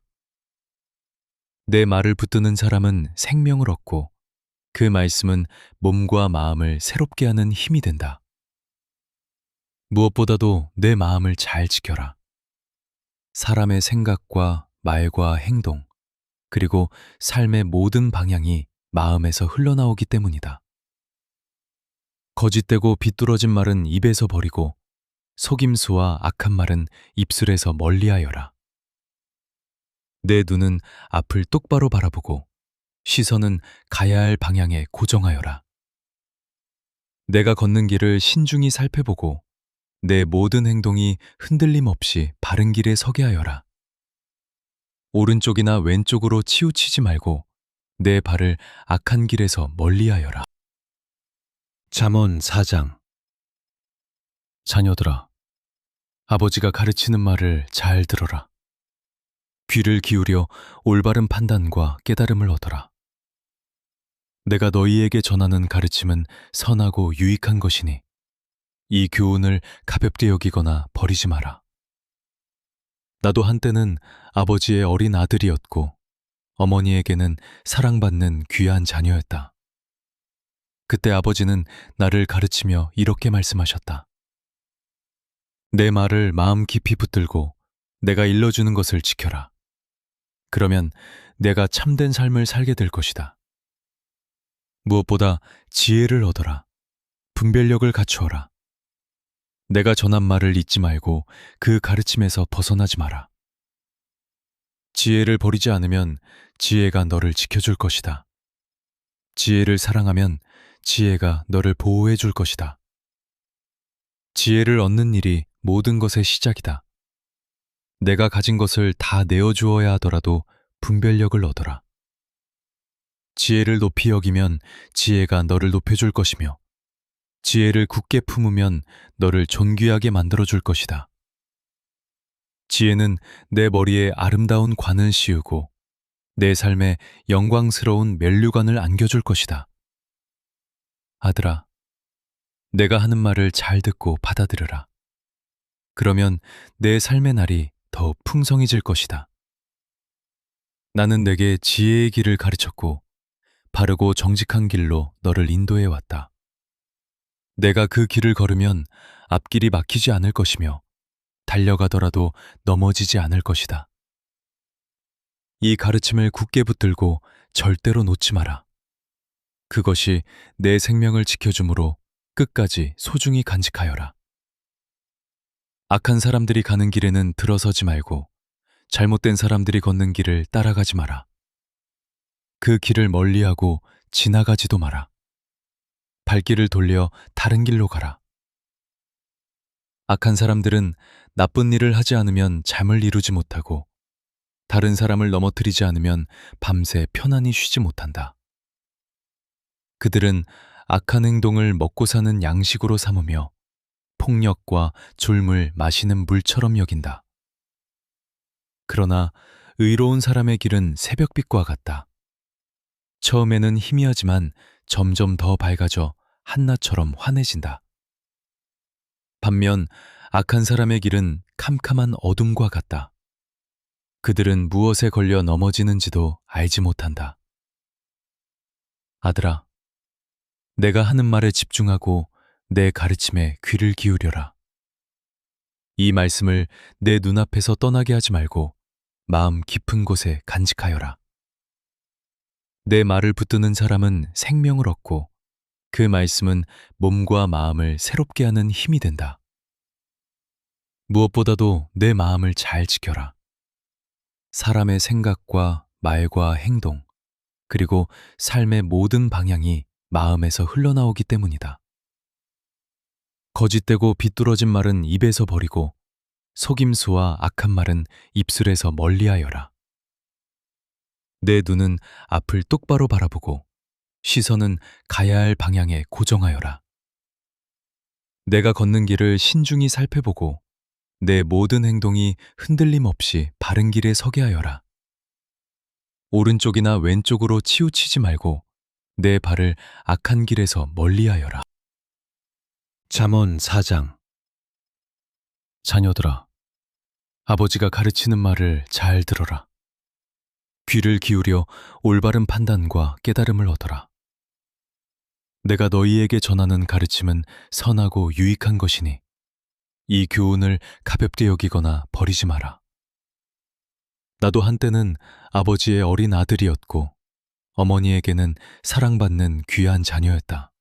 내 말을 붙드는 사람은 생명을 얻고 그 말씀은 몸과 마음을 새롭게 하는 힘이 된다. 무엇보다도 내 마음을 잘 지켜라. 사람의 생각과 말과 행동, 그리고 삶의 모든 방향이 마음에서 흘러나오기 때문이다. 거짓되고 비뚤어진 말은 입에서 버리고 속임수와 악한 말은 입술에서 멀리하여라. 내 눈은 앞을 똑바로 바라보고 시선은 가야 할 방향에 고정하여라. 내가 걷는 길을 신중히 살펴보고 내 모든 행동이 흔들림 없이 바른 길에 서게 하여라. 오른쪽이나 왼쪽으로 치우치지 말고 내 발을 악한 길에서 멀리하여라. 잠언 4장. 자녀들아, 아버지가 가르치는 말을 잘 들어라. 귀를 기울여 올바른 판단과 깨달음을 얻어라. 내가 너희에게 전하는 가르침은 선하고 유익한 것이니 이 교훈을 가볍게 여기거나 버리지 마라. 나도 한때는 아버지의 어린 아들이었고 어머니에게는 사랑받는 귀한 자녀였다. 그때 아버지는 나를 가르치며 이렇게 말씀하셨다. 내 말을 마음 깊이 붙들고 내가 일러주는 것을 지켜라. 그러면 내가 참된 삶을 살게 될 것이다. 무엇보다 지혜를 얻어라. 분별력을 갖추어라. 내가 전한 말을 잊지 말고 그 가르침에서 벗어나지 마라. 지혜를 버리지 않으면 지혜가 너를 지켜줄 것이다. 지혜를 사랑하면 지혜가 너를 보호해 줄 것이다. 지혜를 얻는 일이 모든 것의 시작이다. 내가 가진 것을 다 내어주어야 하더라도 분별력을 얻어라. 지혜를 높이 여기면 지혜가 너를 높여줄 것이며 지혜를 굳게 품으면 너를 존귀하게 만들어줄 것이다. 지혜는 내 머리에 아름다운 관을 씌우고 내 삶에 영광스러운 면류관을 안겨줄 것이다. 아들아, 내가 하는 말을 잘 듣고 받아들여라. 그러면 내 삶의 날이 더 풍성해질 것이다. 나는 내게 지혜의 길을 가르쳤고 바르고 정직한 길로 너를 인도해 왔다. 내가 그 길을 걸으면 앞길이 막히지 않을 것이며 달려가더라도 넘어지지 않을 것이다. 이 가르침을 굳게 붙들고 절대로 놓지 마라. 그것이 내 생명을 지켜주므로 끝까지 소중히 간직하여라. 악한 사람들이 가는 길에는 들어서지 말고 잘못된 사람들이 걷는 길을 따라가지 마라. 그 길을 멀리하고 지나가지도 마라. 발길을 돌려 다른 길로 가라. 악한 사람들은 나쁜 일을 하지 않으면 잠을 이루지 못하고 다른 사람을 넘어뜨리지 않으면 밤새 편안히 쉬지 못한다. 그들은 악한 행동을 먹고 사는 양식으로 삼으며 폭력과 졸물 마시는 물처럼 여긴다. 그러나 의로운 사람의 길은 새벽빛과 같다. 처음에는 희미하지만 점점 더 밝아져 한낮처럼 환해진다. 반면 악한 사람의 길은 캄캄한 어둠과 같다. 그들은 무엇에 걸려 넘어지는지도 알지 못한다. 아들아, 내가 하는 말에 집중하고 내 가르침에 귀를 기울여라. 이 말씀을 내 눈앞에서 떠나게 하지 말고 마음 깊은 곳에 간직하여라. 내 말을 붙드는 사람은 생명을 얻고 그 말씀은 몸과 마음을 새롭게 하는 힘이 된다. 무엇보다도 내 마음을 잘 지켜라. 사람의 생각과 말과 행동, 그리고 삶의 모든 방향이 마음에서 흘러나오기 때문이다. 거짓되고 비뚤어진 말은 입에서 버리고 속임수와 악한 말은 입술에서 멀리하여라. 내 눈은 앞을 똑바로 바라보고 시선은 가야 할 방향에 고정하여라. 내가 걷는 길을 신중히 살펴보고 내 모든 행동이 흔들림 없이 바른 길에 서게 하여라. 오른쪽이나 왼쪽으로 치우치지 말고 내 발을 악한 길에서 멀리하여라. 잠언 4장. 자녀들아, 아버지가 가르치는 말을 잘 들어라. 귀를 기울여 올바른 판단과 깨달음을 얻어라. 내가 너희에게 전하는 가르침은 선하고 유익한 것이니 이 교훈을 가볍게 여기거나 버리지 마라. 나도 한때는 아버지의 어린 아들이었고 어머니에게는 사랑받는 귀한 자녀였다.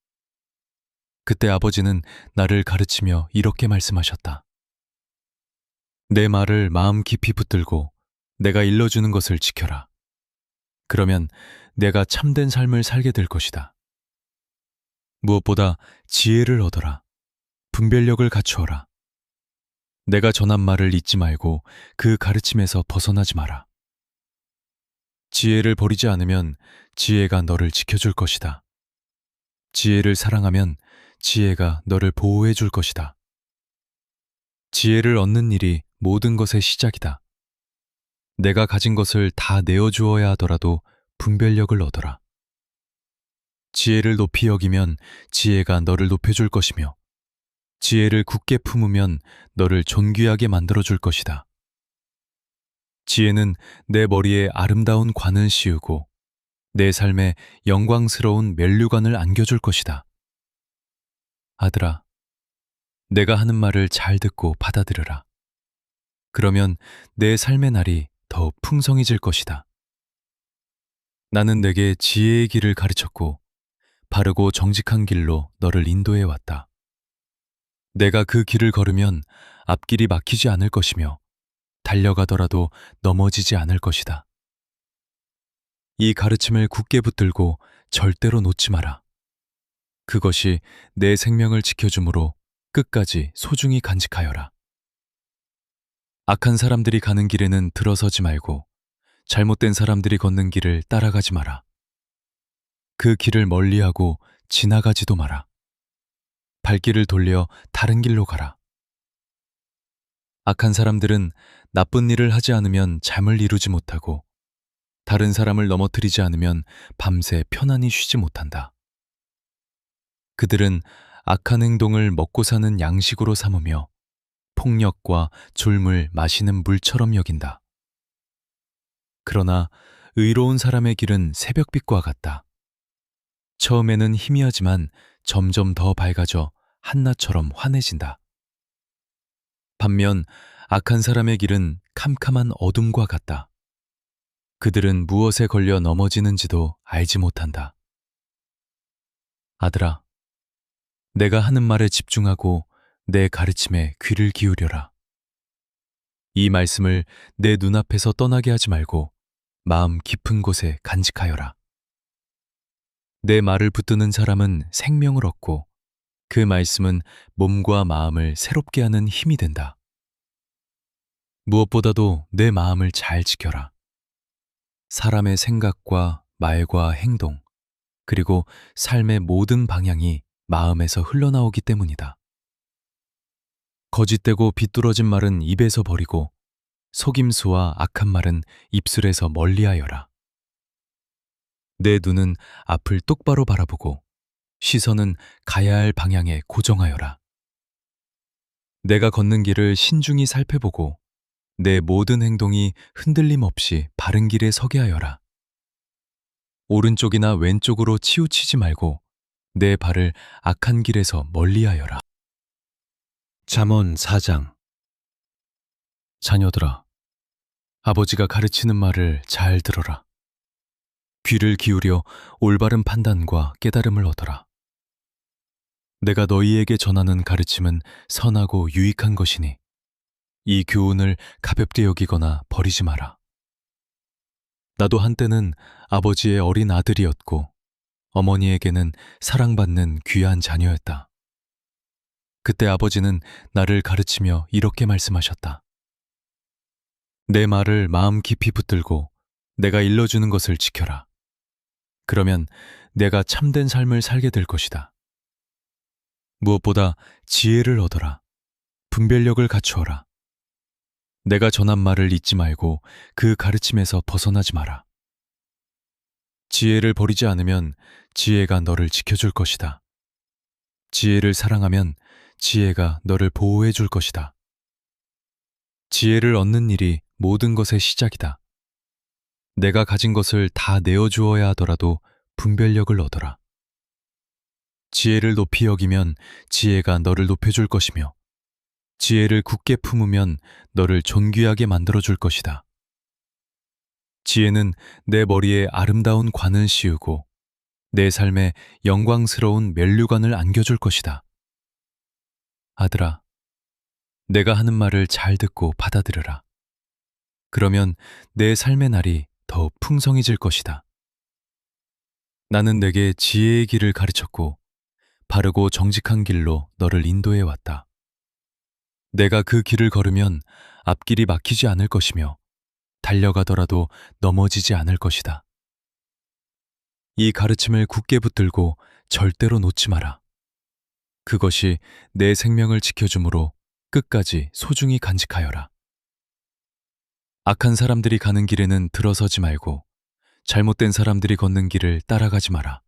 그때 아버지는 나를 가르치며 이렇게 말씀하셨다. 내 말을 마음 깊이 붙들고 내가 일러주는 것을 지켜라. 그러면 내가 참된 삶을 살게 될 것이다. 무엇보다 지혜를 얻어라. 분별력을 갖추어라. 내가 전한 말을 잊지 말고 그 가르침에서 벗어나지 마라. 지혜를 버리지 않으면 지혜가 너를 지켜줄 것이다. 지혜를 사랑하면 지혜가 너를 보호해 줄 것이다. 지혜를 얻는 일이 모든 것의 시작이다. 내가 가진 것을 다 내어주어야 하더라도 분별력을 얻어라. 지혜를 높이 여기면 지혜가 너를 높여줄 것이며 지혜를 굳게 품으면 너를 존귀하게 만들어줄 것이다. 지혜는 내 머리에 아름다운 관을 씌우고 내 삶에 영광스러운 면류관을 안겨줄 것이다. 아들아, 내가 하는 말을 잘 듣고 받아들여라. 그러면 내 삶의 날이 더 풍성해질 것이다. 나는 내게 지혜의 길을 가르쳤고 바르고 정직한 길로 너를 인도해 왔다. 내가 그 길을 걸으면 앞길이 막히지 않을 것이며 달려가더라도 넘어지지 않을 것이다. 이 가르침을 굳게 붙들고 절대로 놓지 마라. 그것이 내 생명을 지켜주므로 끝까지 소중히 간직하여라. 악한 사람들이 가는 길에는 들어서지 말고 잘못된 사람들이 걷는 길을 따라가지 마라. 그 길을 멀리하고 지나가지도 마라. 발길을 돌려 다른 길로 가라. 악한 사람들은 나쁜 일을 하지 않으면 잠을 이루지 못하고 다른 사람을 넘어뜨리지 않으면 밤새 편안히 쉬지 못한다. 그들은 악한 행동을 먹고 사는 양식으로 삼으며 폭력과 졸물 마시는 물처럼 여긴다. 그러나 의로운 사람의 길은 새벽빛과 같다. 처음에는 희미하지만 점점 더 밝아져 한낮처럼 환해진다. 반면 악한 사람의 길은 캄캄한 어둠과 같다. 그들은 무엇에 걸려 넘어지는지도 알지 못한다. 아들아, 내가 하는 말에 집중하고 내 가르침에 귀를 기울여라. 이 말씀을 내 눈앞에서 떠나게 하지 말고 마음 깊은 곳에 간직하여라. 내 말을 붙드는 사람은 생명을 얻고 그 말씀은 몸과 마음을 새롭게 하는 힘이 된다. 무엇보다도 내 마음을 잘 지켜라. 사람의 생각과 말과 행동, 그리고 삶의 모든 방향이 마음에서 흘러나오기 때문이다. 거짓되고 비뚤어진 말은 입에서 버리고 속임수와 악한 말은 입술에서 멀리하여라. 내 눈은 앞을 똑바로 바라보고 시선은 가야 할 방향에 고정하여라. 내가 걷는 길을 신중히 살펴보고 내 모든 행동이 흔들림 없이 바른 길에 서게 하여라. 오른쪽이나 왼쪽으로 치우치지 말고 내 발을 악한 길에서 멀리하여라. 잠언 4장. 자녀들아, 아버지가 가르치는 말을 잘 들어라. 귀를 기울여 올바른 판단과 깨달음을 얻어라. 내가 너희에게 전하는 가르침은 선하고 유익한 것이니 이 교훈을 가볍게 여기거나 버리지 마라. 나도 한때는 아버지의 어린 아들이었고 어머니에게는 사랑받는 귀한 자녀였다. 그때 아버지는 나를 가르치며 이렇게 말씀하셨다. 내 말을 마음 깊이 붙들고 내가 일러주는 것을 지켜라. 그러면 내가 참된 삶을 살게 될 것이다. 무엇보다 지혜를 얻어라. 분별력을 갖추어라. 내가 전한 말을 잊지 말고 그 가르침에서 벗어나지 마라. 지혜를 버리지 않으면 지혜가 너를 지켜줄 것이다. 지혜를 사랑하면 지혜가 너를 보호해 줄 것이다. 지혜를 얻는 일이 모든 것의 시작이다. 내가 가진 것을 다 내어주어야 하더라도 분별력을 얻어라. 지혜를 높이 여기면 지혜가 너를 높여줄 것이며 지혜를 굳게 품으면 너를 존귀하게 만들어줄 것이다. 지혜는 내 머리에 아름다운 관을 씌우고 내 삶에 영광스러운 면류관을 안겨줄 것이다. 아들아, 내가 하는 말을 잘 듣고 받아들여라. 그러면 내 삶의 날이 더 풍성해질 것이다. 나는 내게 지혜의 길을 가르쳤고 바르고 정직한 길로 너를 인도해 왔다. 내가 그 길을 걸으면 앞길이 막히지 않을 것이며 달려가더라도 넘어지지 않을 것이다. 이 가르침을 굳게 붙들고 절대로 놓지 마라. 그것이 내 생명을 지켜주므로 끝까지 소중히 간직하여라. 악한 사람들이 가는 길에는 들어서지 말고 잘못된 사람들이 걷는 길을 따라가지 마라.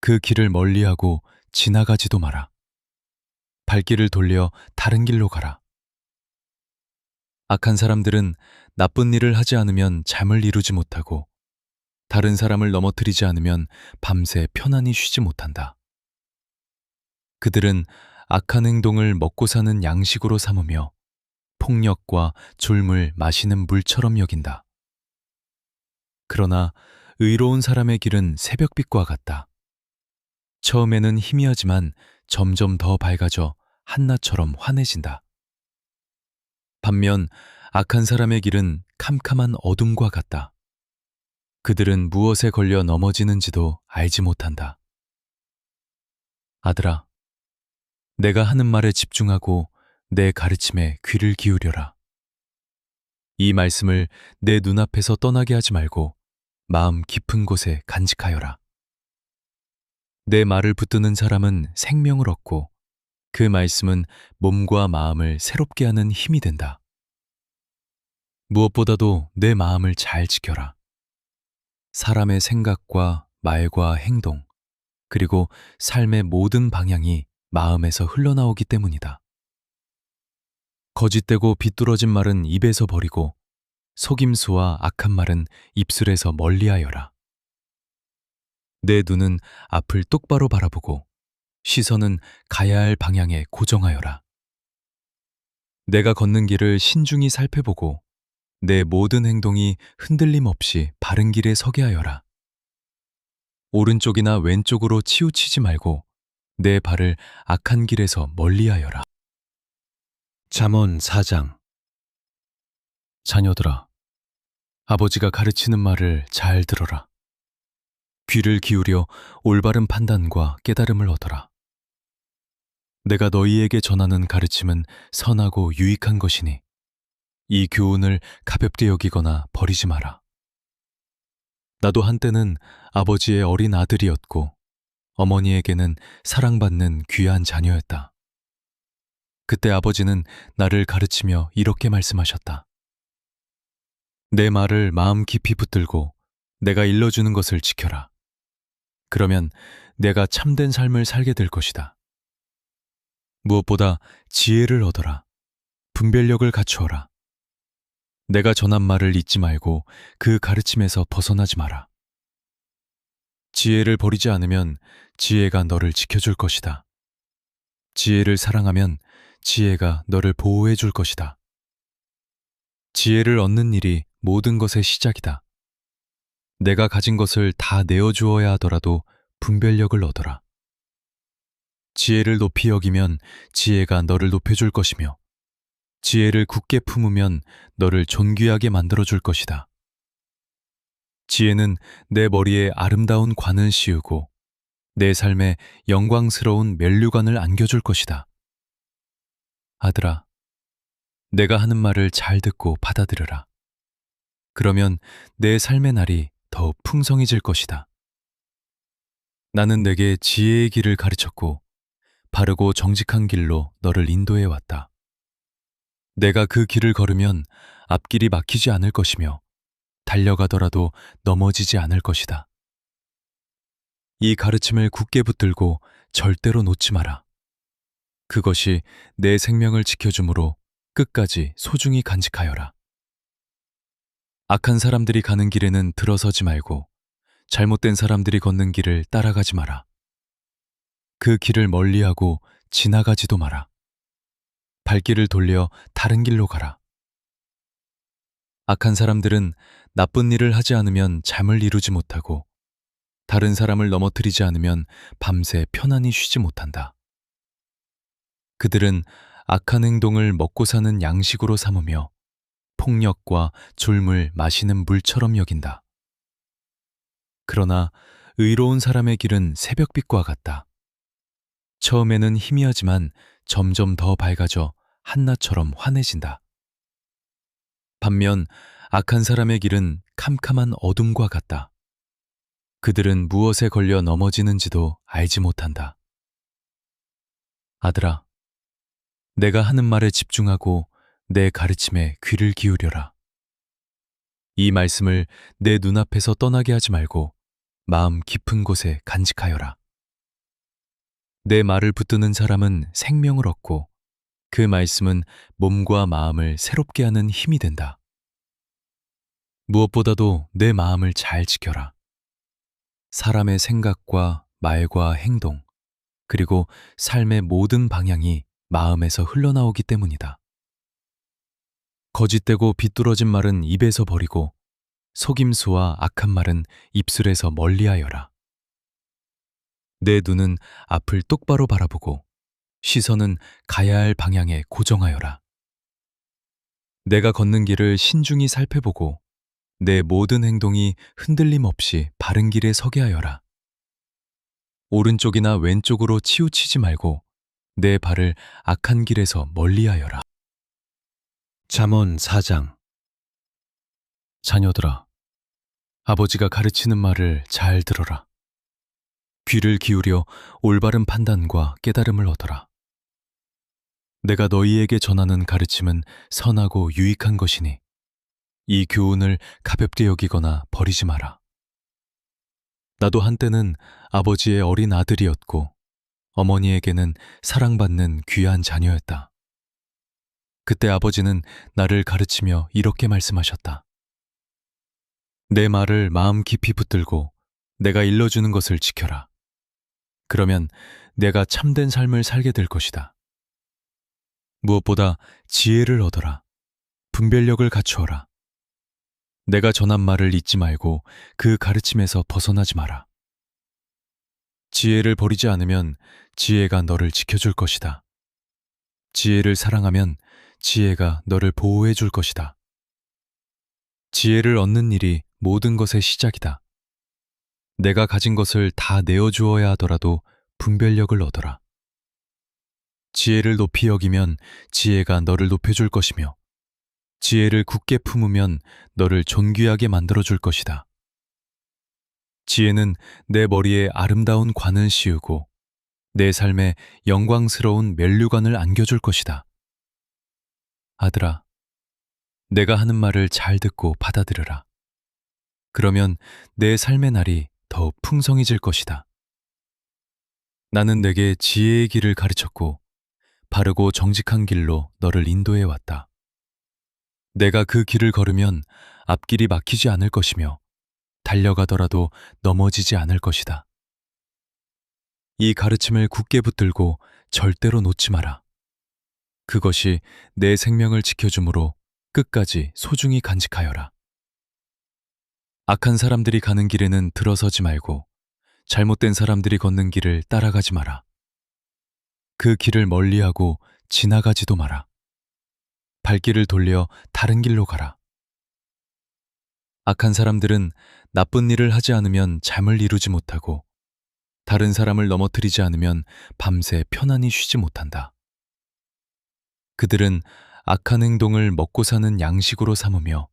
그 길을 멀리하고 지나가지도 마라. 발길을 돌려 다른 길로 가라. 악한 사람들은 나쁜 일을 하지 않으면 잠을 이루지 못하고 다른 사람을 넘어뜨리지 않으면 밤새 편안히 쉬지 못한다. 그들은 악한 행동을 먹고 사는 양식으로 삼으며 폭력과 졸물 마시는 물처럼 여긴다. 그러나 의로운 사람의 길은 새벽빛과 같다. 처음에는 희미하지만 점점 더 밝아져 한낮처럼 환해진다. 반면 악한 사람의 길은 캄캄한 어둠과 같다. 그들은 무엇에 걸려 넘어지는지도 알지 못한다. 아들아, 내가 하는 말에 집중하고 내 가르침에 귀를 기울여라. 이 말씀을 내 눈앞에서 떠나게 하지 말고 마음 깊은 곳에 간직하여라. 내 말을 붙드는 사람은 생명을 얻고 그 말씀은 몸과 마음을 새롭게 하는 힘이 된다. 무엇보다도 내 마음을 잘 지켜라. 사람의 생각과 말과 행동, 그리고 삶의 모든 방향이 마음에서 흘러나오기 때문이다. 거짓되고 비뚤어진 말은 입에서 버리고 속임수와 악한 말은 입술에서 멀리하여라. 내 눈은 앞을 똑바로 바라보고 시선은 가야 할 방향에 고정하여라. 내가 걷는 길을 신중히 살펴보고 내 모든 행동이 흔들림 없이 바른 길에 서게 하여라. 오른쪽이나 왼쪽으로 치우치지 말고 내 발을 악한 길에서 멀리하여라. 잠언 4장. 자녀들아, 아버지가 가르치는 말을 잘 들어라. 귀를 기울여 올바른 판단과 깨달음을 얻어라. 내가 너희에게 전하는 가르침은 선하고 유익한 것이니 이 교훈을 가볍게 여기거나 버리지 마라. 나도 한때는 아버지의 어린 아들이었고 어머니에게는 사랑받는 귀한 자녀였다. 그때 아버지는 나를 가르치며 이렇게 말씀하셨다. 내 말을 마음 깊이 붙들고 내가 일러주는 것을 지켜라. 그러면 내가 참된 삶을 살게 될 것이다. 무엇보다 지혜를 얻어라. 분별력을 갖추어라. 내가 전한 말을 잊지 말고 그 가르침에서 벗어나지 마라. 지혜를 버리지 않으면 지혜가 너를 지켜줄 것이다. 지혜를 사랑하면 지혜가 너를 보호해 줄 것이다. 지혜를 얻는 일이 모든 것의 시작이다. 내가 가진 것을 다 내어주어야 하더라도 분별력을 얻어라. 지혜를 높이 여기면 지혜가 너를 높여줄 것이며 지혜를 굳게 품으면 너를 존귀하게 만들어줄 것이다. 지혜는 내 머리에 아름다운 관을 씌우고 내 삶에 영광스러운 면류관을 안겨줄 것이다. 아들아, 내가 하는 말을 잘 듣고 받아들여라. 그러면 내 삶의 날이 더 풍성해질 것이다. 나는 내게 지혜의 길을 가르쳤고 바르고 정직한 길로 너를 인도해 왔다. 내가 그 길을 걸으면 앞길이 막히지 않을 것이며 달려가더라도 넘어지지 않을 것이다. 이 가르침을 굳게 붙들고 절대로 놓지 마라. 그것이 내 생명을 지켜주므로 끝까지 소중히 간직하여라. 악한 사람들이 가는 길에는 들어서지 말고 잘못된 사람들이 걷는 길을 따라가지 마라. 그 길을 멀리하고 지나가지도 마라. 발길을 돌려 다른 길로 가라. 악한 사람들은 나쁜 일을 하지 않으면 잠을 이루지 못하고 다른 사람을 넘어뜨리지 않으면 밤새 편안히 쉬지 못한다. 그들은 악한 행동을 먹고 사는 양식으로 삼으며 폭력과 졸물 마시는 물처럼 여긴다. 그러나 의로운 사람의 길은 새벽빛과 같다. 처음에는 희미하지만 점점 더 밝아져 한낮처럼 환해진다. 반면 악한 사람의 길은 캄캄한 어둠과 같다. 그들은 무엇에 걸려 넘어지는지도 알지 못한다. 아들아, 내가 하는 말에 집중하고 내 가르침에 귀를 기울여라. 이 말씀을 내 눈앞에서 떠나게 하지 말고 마음 깊은 곳에 간직하여라. 내 말을 붙드는 사람은 생명을 얻고 그 말씀은 몸과 마음을 새롭게 하는 힘이 된다. 무엇보다도 내 마음을 잘 지켜라. 사람의 생각과 말과 행동, 그리고 삶의 모든 방향이 마음에서 흘러나오기 때문이다. 거짓되고 비뚤어진 말은 입에서 버리고 속임수와 악한 말은 입술에서 멀리하여라. 내 눈은 앞을 똑바로 바라보고 시선은 가야 할 방향에 고정하여라. 내가 걷는 길을 신중히 살펴보고 내 모든 행동이 흔들림 없이 바른 길에 서게 하여라. 오른쪽이나 왼쪽으로 치우치지 말고 내 발을 악한 길에서 멀리하여라. 잠언 4장. 자녀들아, 아버지가 가르치는 말을 잘 들어라. 귀를 기울여 올바른 판단과 깨달음을 얻어라. 내가 너희에게 전하는 가르침은 선하고 유익한 것이니 이 교훈을 가볍게 여기거나 버리지 마라. 나도 한때는 아버지의 어린 아들이었고 어머니에게는 사랑받는 귀한 자녀였다. 그때 아버지는 나를 가르치며 이렇게 말씀하셨다. 내 말을 마음 깊이 붙들고 내가 일러주는 것을 지켜라. 그러면 내가 참된 삶을 살게 될 것이다. 무엇보다 지혜를 얻어라. 분별력을 갖추어라. 내가 전한 말을 잊지 말고 그 가르침에서 벗어나지 마라. 지혜를 버리지 않으면 지혜가 너를 지켜줄 것이다. 지혜를 사랑하면 지혜가 너를 보호해 줄 것이다. 지혜를 얻는 일이 모든 것의 시작이다. 내가 가진 것을 다 내어주어야 하더라도 분별력을 얻어라. 지혜를 높이 여기면 지혜가 너를 높여줄 것이며 지혜를 굳게 품으면 너를 존귀하게 만들어줄 것이다. 지혜는 내 머리에 아름다운 관을 씌우고 내 삶에 영광스러운 면류관을 안겨줄 것이다. 아들아, 내가 하는 말을 잘 듣고 받아들여라. 그러면 내 삶의 날이 더 풍성해질 것이다. 나는 내게 지혜의 길을 가르쳤고 바르고 정직한 길로 너를 인도해 왔다. 내가 그 길을 걸으면 앞길이 막히지 않을 것이며 달려가더라도 넘어지지 않을 것이다. 이 가르침을 굳게 붙들고 절대로 놓지 마라. 그것이 내 생명을 지켜주므로 끝까지 소중히 간직하여라. 악한 사람들이 가는 길에는 들어서지 말고 잘못된 사람들이 걷는 길을 따라가지 마라. 그 길을 멀리하고 지나가지도 마라. 발길을 돌려 다른 길로 가라. 악한 사람들은 나쁜 일을 하지 않으면 잠을 이루지 못하고 다른 사람을 넘어뜨리지 않으면 밤새 편안히 쉬지 못한다. 그들은 악한 행동을 먹고 사는 양식으로 삼으며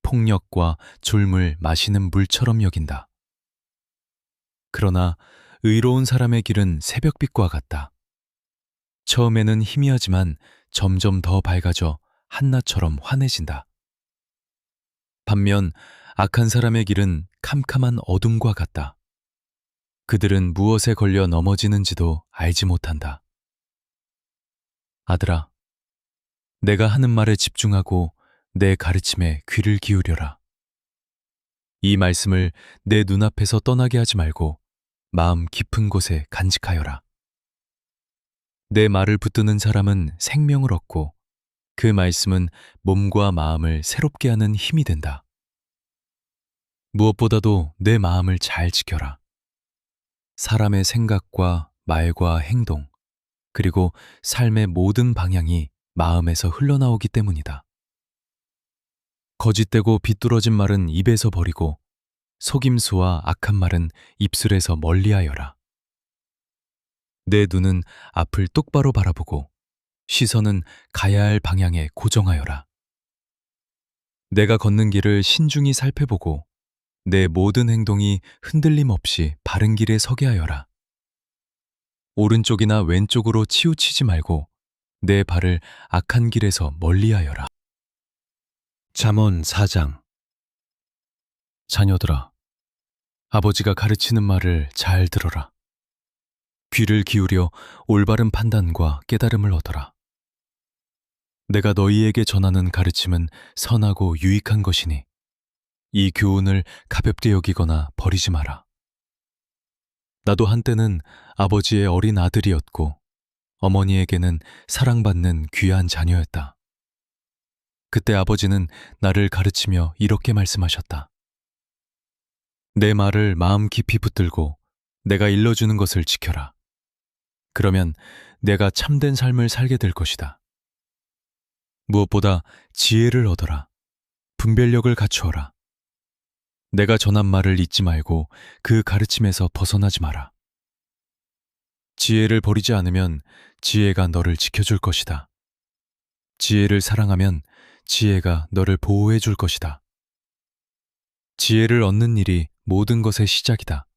폭력과 졸물 마시는 물처럼 여긴다. 그러나 의로운 사람의 길은 새벽빛과 같다. 처음에는 희미하지만 점점 더 밝아져 한낮처럼 환해진다. 반면 악한 사람의 길은 캄캄한 어둠과 같다. 그들은 무엇에 걸려 넘어지는지도 알지 못한다. 아들아, 내가 하는 말에 집중하고 내 가르침에 귀를 기울여라. 이 말씀을 내 눈앞에서 떠나게 하지 말고 마음 깊은 곳에 간직하여라. 내 말을 붙드는 사람은 생명을 얻고 그 말씀은 몸과 마음을 새롭게 하는 힘이 된다. 무엇보다도 내 마음을 잘 지켜라. 사람의 생각과 말과 행동, 그리고 삶의 모든 방향이 마음에서 흘러나오기 때문이다. 거짓되고 비뚤어진 말은 입에서 버리고 속임수와 악한 말은 입술에서 멀리하여라. 내 눈은 앞을 똑바로 바라보고 시선은 가야 할 방향에 고정하여라. 내가 걷는 길을 신중히 살펴보고 내 모든 행동이 흔들림 없이 바른 길에 서게 하여라. 오른쪽이나 왼쪽으로 치우치지 말고 내 발을 악한 길에서 멀리하여라. 잠언 4장. 자녀들아, 아버지가 가르치는 말을 잘 들어라. 귀를 기울여 올바른 판단과 깨달음을 얻어라. 내가 너희에게 전하는 가르침은 선하고 유익한 것이니 이 교훈을 가볍게 여기거나 버리지 마라. 나도 한때는 아버지의 어린 아들이었고 어머니에게는 사랑받는 귀한 자녀였다. 그때 아버지는 나를 가르치며 이렇게 말씀하셨다. 내 말을 마음 깊이 붙들고 내가 일러주는 것을 지켜라. 그러면 내가 참된 삶을 살게 될 것이다. 무엇보다 지혜를 얻어라. 분별력을 갖추어라. 내가 전한 말을 잊지 말고 그 가르침에서 벗어나지 마라. 지혜를 버리지 않으면 지혜가 너를 지켜줄 것이다. 지혜를 사랑하면 지혜가 너를 보호해 줄 것이다. 지혜를 얻는 일이 모든 것의 시작이다.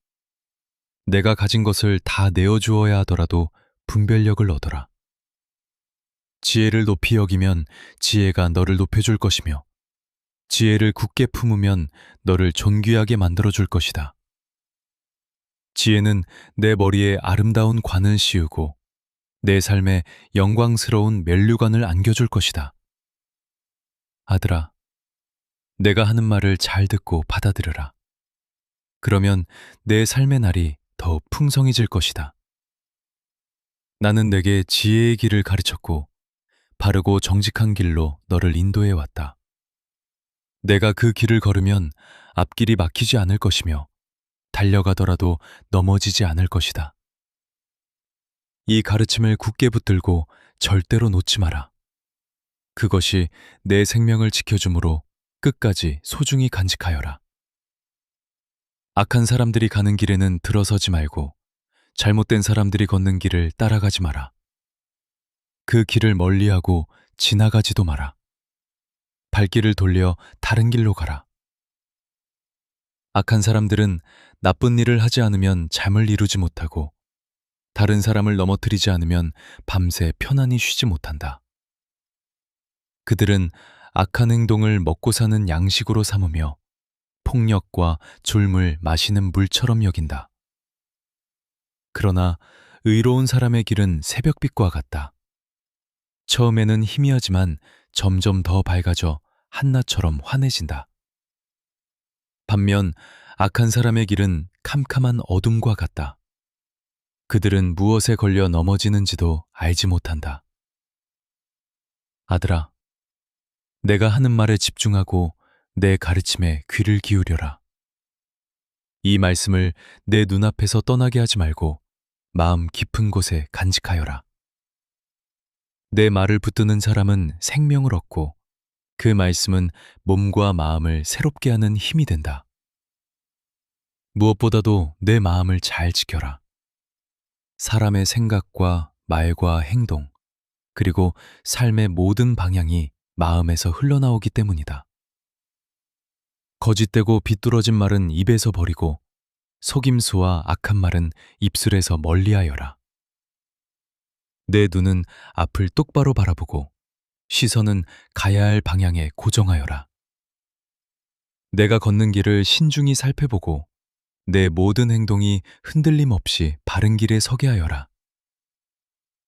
내가 가진 것을 다 내어주어야 하더라도 분별력을 얻어라. 지혜를 높이 여기면 지혜가 너를 높여줄 것이며 지혜를 굳게 품으면 너를 존귀하게 만들어줄 것이다. 지혜는 내 머리에 아름다운 관을 씌우고 내 삶에 영광스러운 면류관을 안겨줄 것이다. 아들아, 내가 하는 말을 잘 듣고 받아들여라. 그러면 내 삶의 날이 더욱 풍성해질 것이다. 나는 내게 지혜의 길을 가르쳤고 바르고 정직한 길로 너를 인도해 왔다. 내가 그 길을 걸으면 앞길이 막히지 않을 것이며 달려가더라도 넘어지지 않을 것이다. 이 가르침을 굳게 붙들고 절대로 놓지 마라. 그것이 내 생명을 지켜주므로 끝까지 소중히 간직하여라. 악한 사람들이 가는 길에는 들어서지 말고 잘못된 사람들이 걷는 길을 따라가지 마라. 그 길을 멀리하고 지나가지도 마라. 발길을 돌려 다른 길로 가라. 악한 사람들은 나쁜 일을 하지 않으면 잠을 이루지 못하고 다른 사람을 넘어뜨리지 않으면 밤새 편안히 쉬지 못한다. 그들은 악한 행동을 먹고 사는 양식으로 삼으며 폭력과 졸물 마시는 물처럼 여긴다. 그러나 의로운 사람의 길은 새벽빛과 같다. 처음에는 희미하지만 점점 더 밝아져 한낮처럼 환해진다. 반면 악한 사람의 길은 캄캄한 어둠과 같다. 그들은 무엇에 걸려 넘어지는지도 알지 못한다. 아들아, 내가 하는 말에 집중하고 내 가르침에 귀를 기울여라. 이 말씀을 내 눈앞에서 떠나게 하지 말고 마음 깊은 곳에 간직하여라. 내 말을 붙드는 사람은 생명을 얻고 그 말씀은 몸과 마음을 새롭게 하는 힘이 된다. 무엇보다도 내 마음을 잘 지켜라. 사람의 생각과 말과 행동, 그리고 삶의 모든 방향이 마음에서 흘러나오기 때문이다. 거짓되고 비뚤어진 말은 입에서 버리고 속임수와 악한 말은 입술에서 멀리하여라. 내 눈은 앞을 똑바로 바라보고 시선은 가야 할 방향에 고정하여라. 내가 걷는 길을 신중히 살펴보고 내 모든 행동이 흔들림 없이 바른 길에 서게 하여라.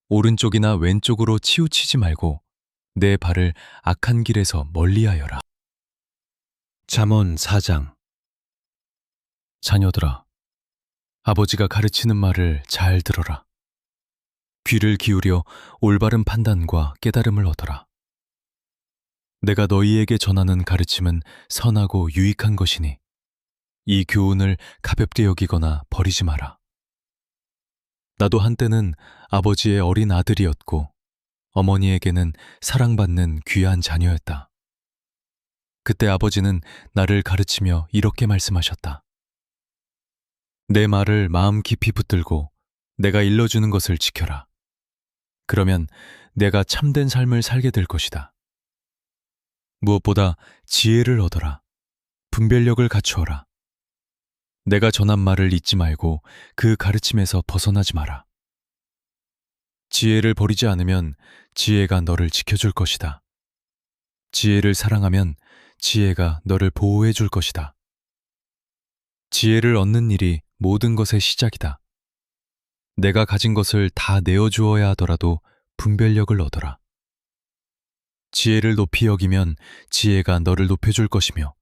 오른쪽이나 왼쪽으로 치우치지 말고 내 발을 악한 길에서 멀리하여라. 잠언 4장. 자녀들아, 아버지가 가르치는 말을 잘 들어라. 귀를 기울여 올바른 판단과 깨달음을 얻어라. 내가 너희에게 전하는 가르침은 선하고 유익한 것이니 이 교훈을 가볍게 여기거나 버리지 마라. 나도 한때는 아버지의 어린 아들이었고 어머니에게는 사랑받는 귀한 자녀였다. 그때 아버지는 나를 가르치며 이렇게 말씀하셨다. 내 말을 마음 깊이 붙들고 내가 일러주는 것을 지켜라. 그러면 내가 참된 삶을 살게 될 것이다. 무엇보다 지혜를 얻어라. 분별력을 갖추어라. 내가 전한 말을 잊지 말고 그 가르침에서 벗어나지 마라. 지혜를 버리지 않으면 지혜가 너를 지켜줄 것이다. 지혜를 사랑하면 지혜가 너를 보호해 줄 것이다. 지혜를 얻는 일이 모든 것의 시작이다. 내가 가진 것을 다 내어주어야 하더라도 분별력을 얻어라. 지혜를 높이 여기면 지혜가 너를 높여줄 것이며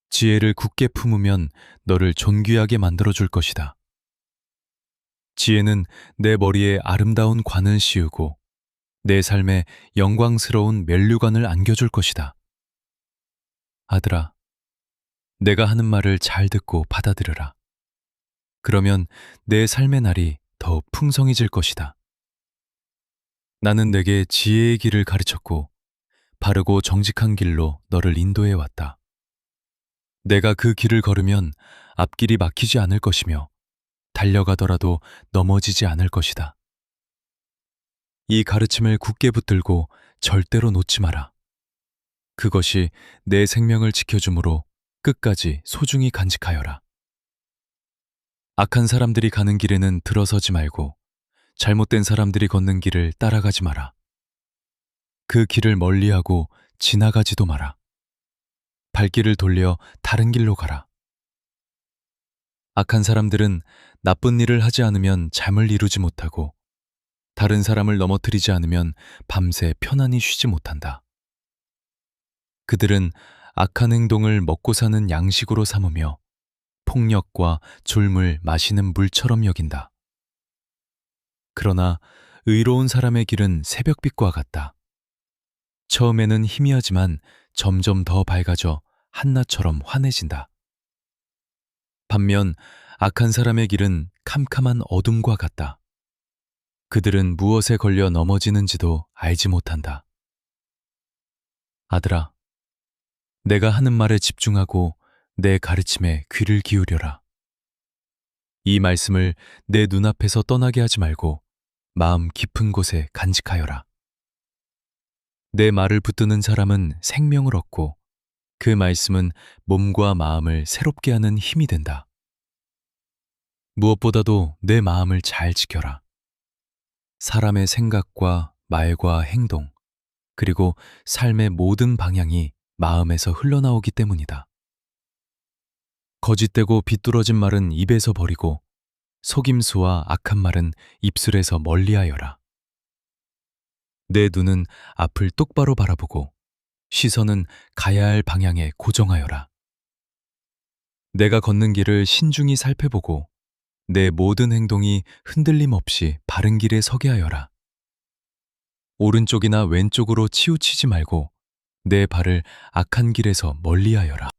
지혜를 굳게 품으면 너를 존귀하게 만들어줄 것이다. 지혜는 내 머리에 아름다운 관을 씌우고 내 삶에 영광스러운 면류관을 안겨줄 것이다. 아들아, 내가 하는 말을 잘 듣고 받아들여라. 그러면 내 삶의 날이 더 풍성해질 것이다. 나는 내게 지혜의 길을 가르쳤고 바르고 정직한 길로 너를 인도해 왔다. 내가 그 길을 걸으면 앞길이 막히지 않을 것이며 달려가더라도 넘어지지 않을 것이다. 이 가르침을 굳게 붙들고 절대로 놓지 마라. 그것이 내 생명을 지켜주므로 끝까지 소중히 간직하여라. 악한 사람들이 가는 길에는 들어서지 말고 잘못된 사람들이 걷는 길을 따라가지 마라. 그 길을 멀리하고 지나가지도 마라. 발길을 돌려 다른 길로 가라. 악한 사람들은 나쁜 일을 하지 않으면 잠을 이루지 못하고 다른 사람을 넘어뜨리지 않으면 밤새 편안히 쉬지 못한다. 그들은 악한 행동을 먹고 사는 양식으로 삼으며 폭력과 졸물 마시는 물처럼 여긴다. 그러나 의로운 사람의 길은 새벽빛과 같다. 처음에는 희미하지만 점점 더 밝아져 한낮처럼 환해진다. 반면 악한 사람의 길은 캄캄한 어둠과 같다. 그들은 무엇에 걸려 넘어지는지도 알지 못한다. 아들아, 내가 하는 말에 집중하고 내 가르침에 귀를 기울여라. 이 말씀을 내 눈앞에서 떠나게 하지 말고 마음 깊은 곳에 간직하여라. 내 말을 붙드는 사람은 생명을 얻고 그 말씀은 몸과 마음을 새롭게 하는 힘이 된다. 무엇보다도 내 마음을 잘 지켜라. 사람의 생각과 말과 행동, 그리고 삶의 모든 방향이 마음에서 흘러나오기 때문이다. 거짓되고 비뚤어진 말은 입에서 버리고 속임수와 악한 말은 입술에서 멀리하여라. 내 눈은 앞을 똑바로 바라보고 시선은 가야 할 방향에 고정하여라. 내가 걷는 길을 신중히 살펴보고 내 모든 행동이 흔들림 없이 바른 길에 서게 하여라. 오른쪽이나 왼쪽으로 치우치지 말고 내 발을 악한 길에서 멀리하여라.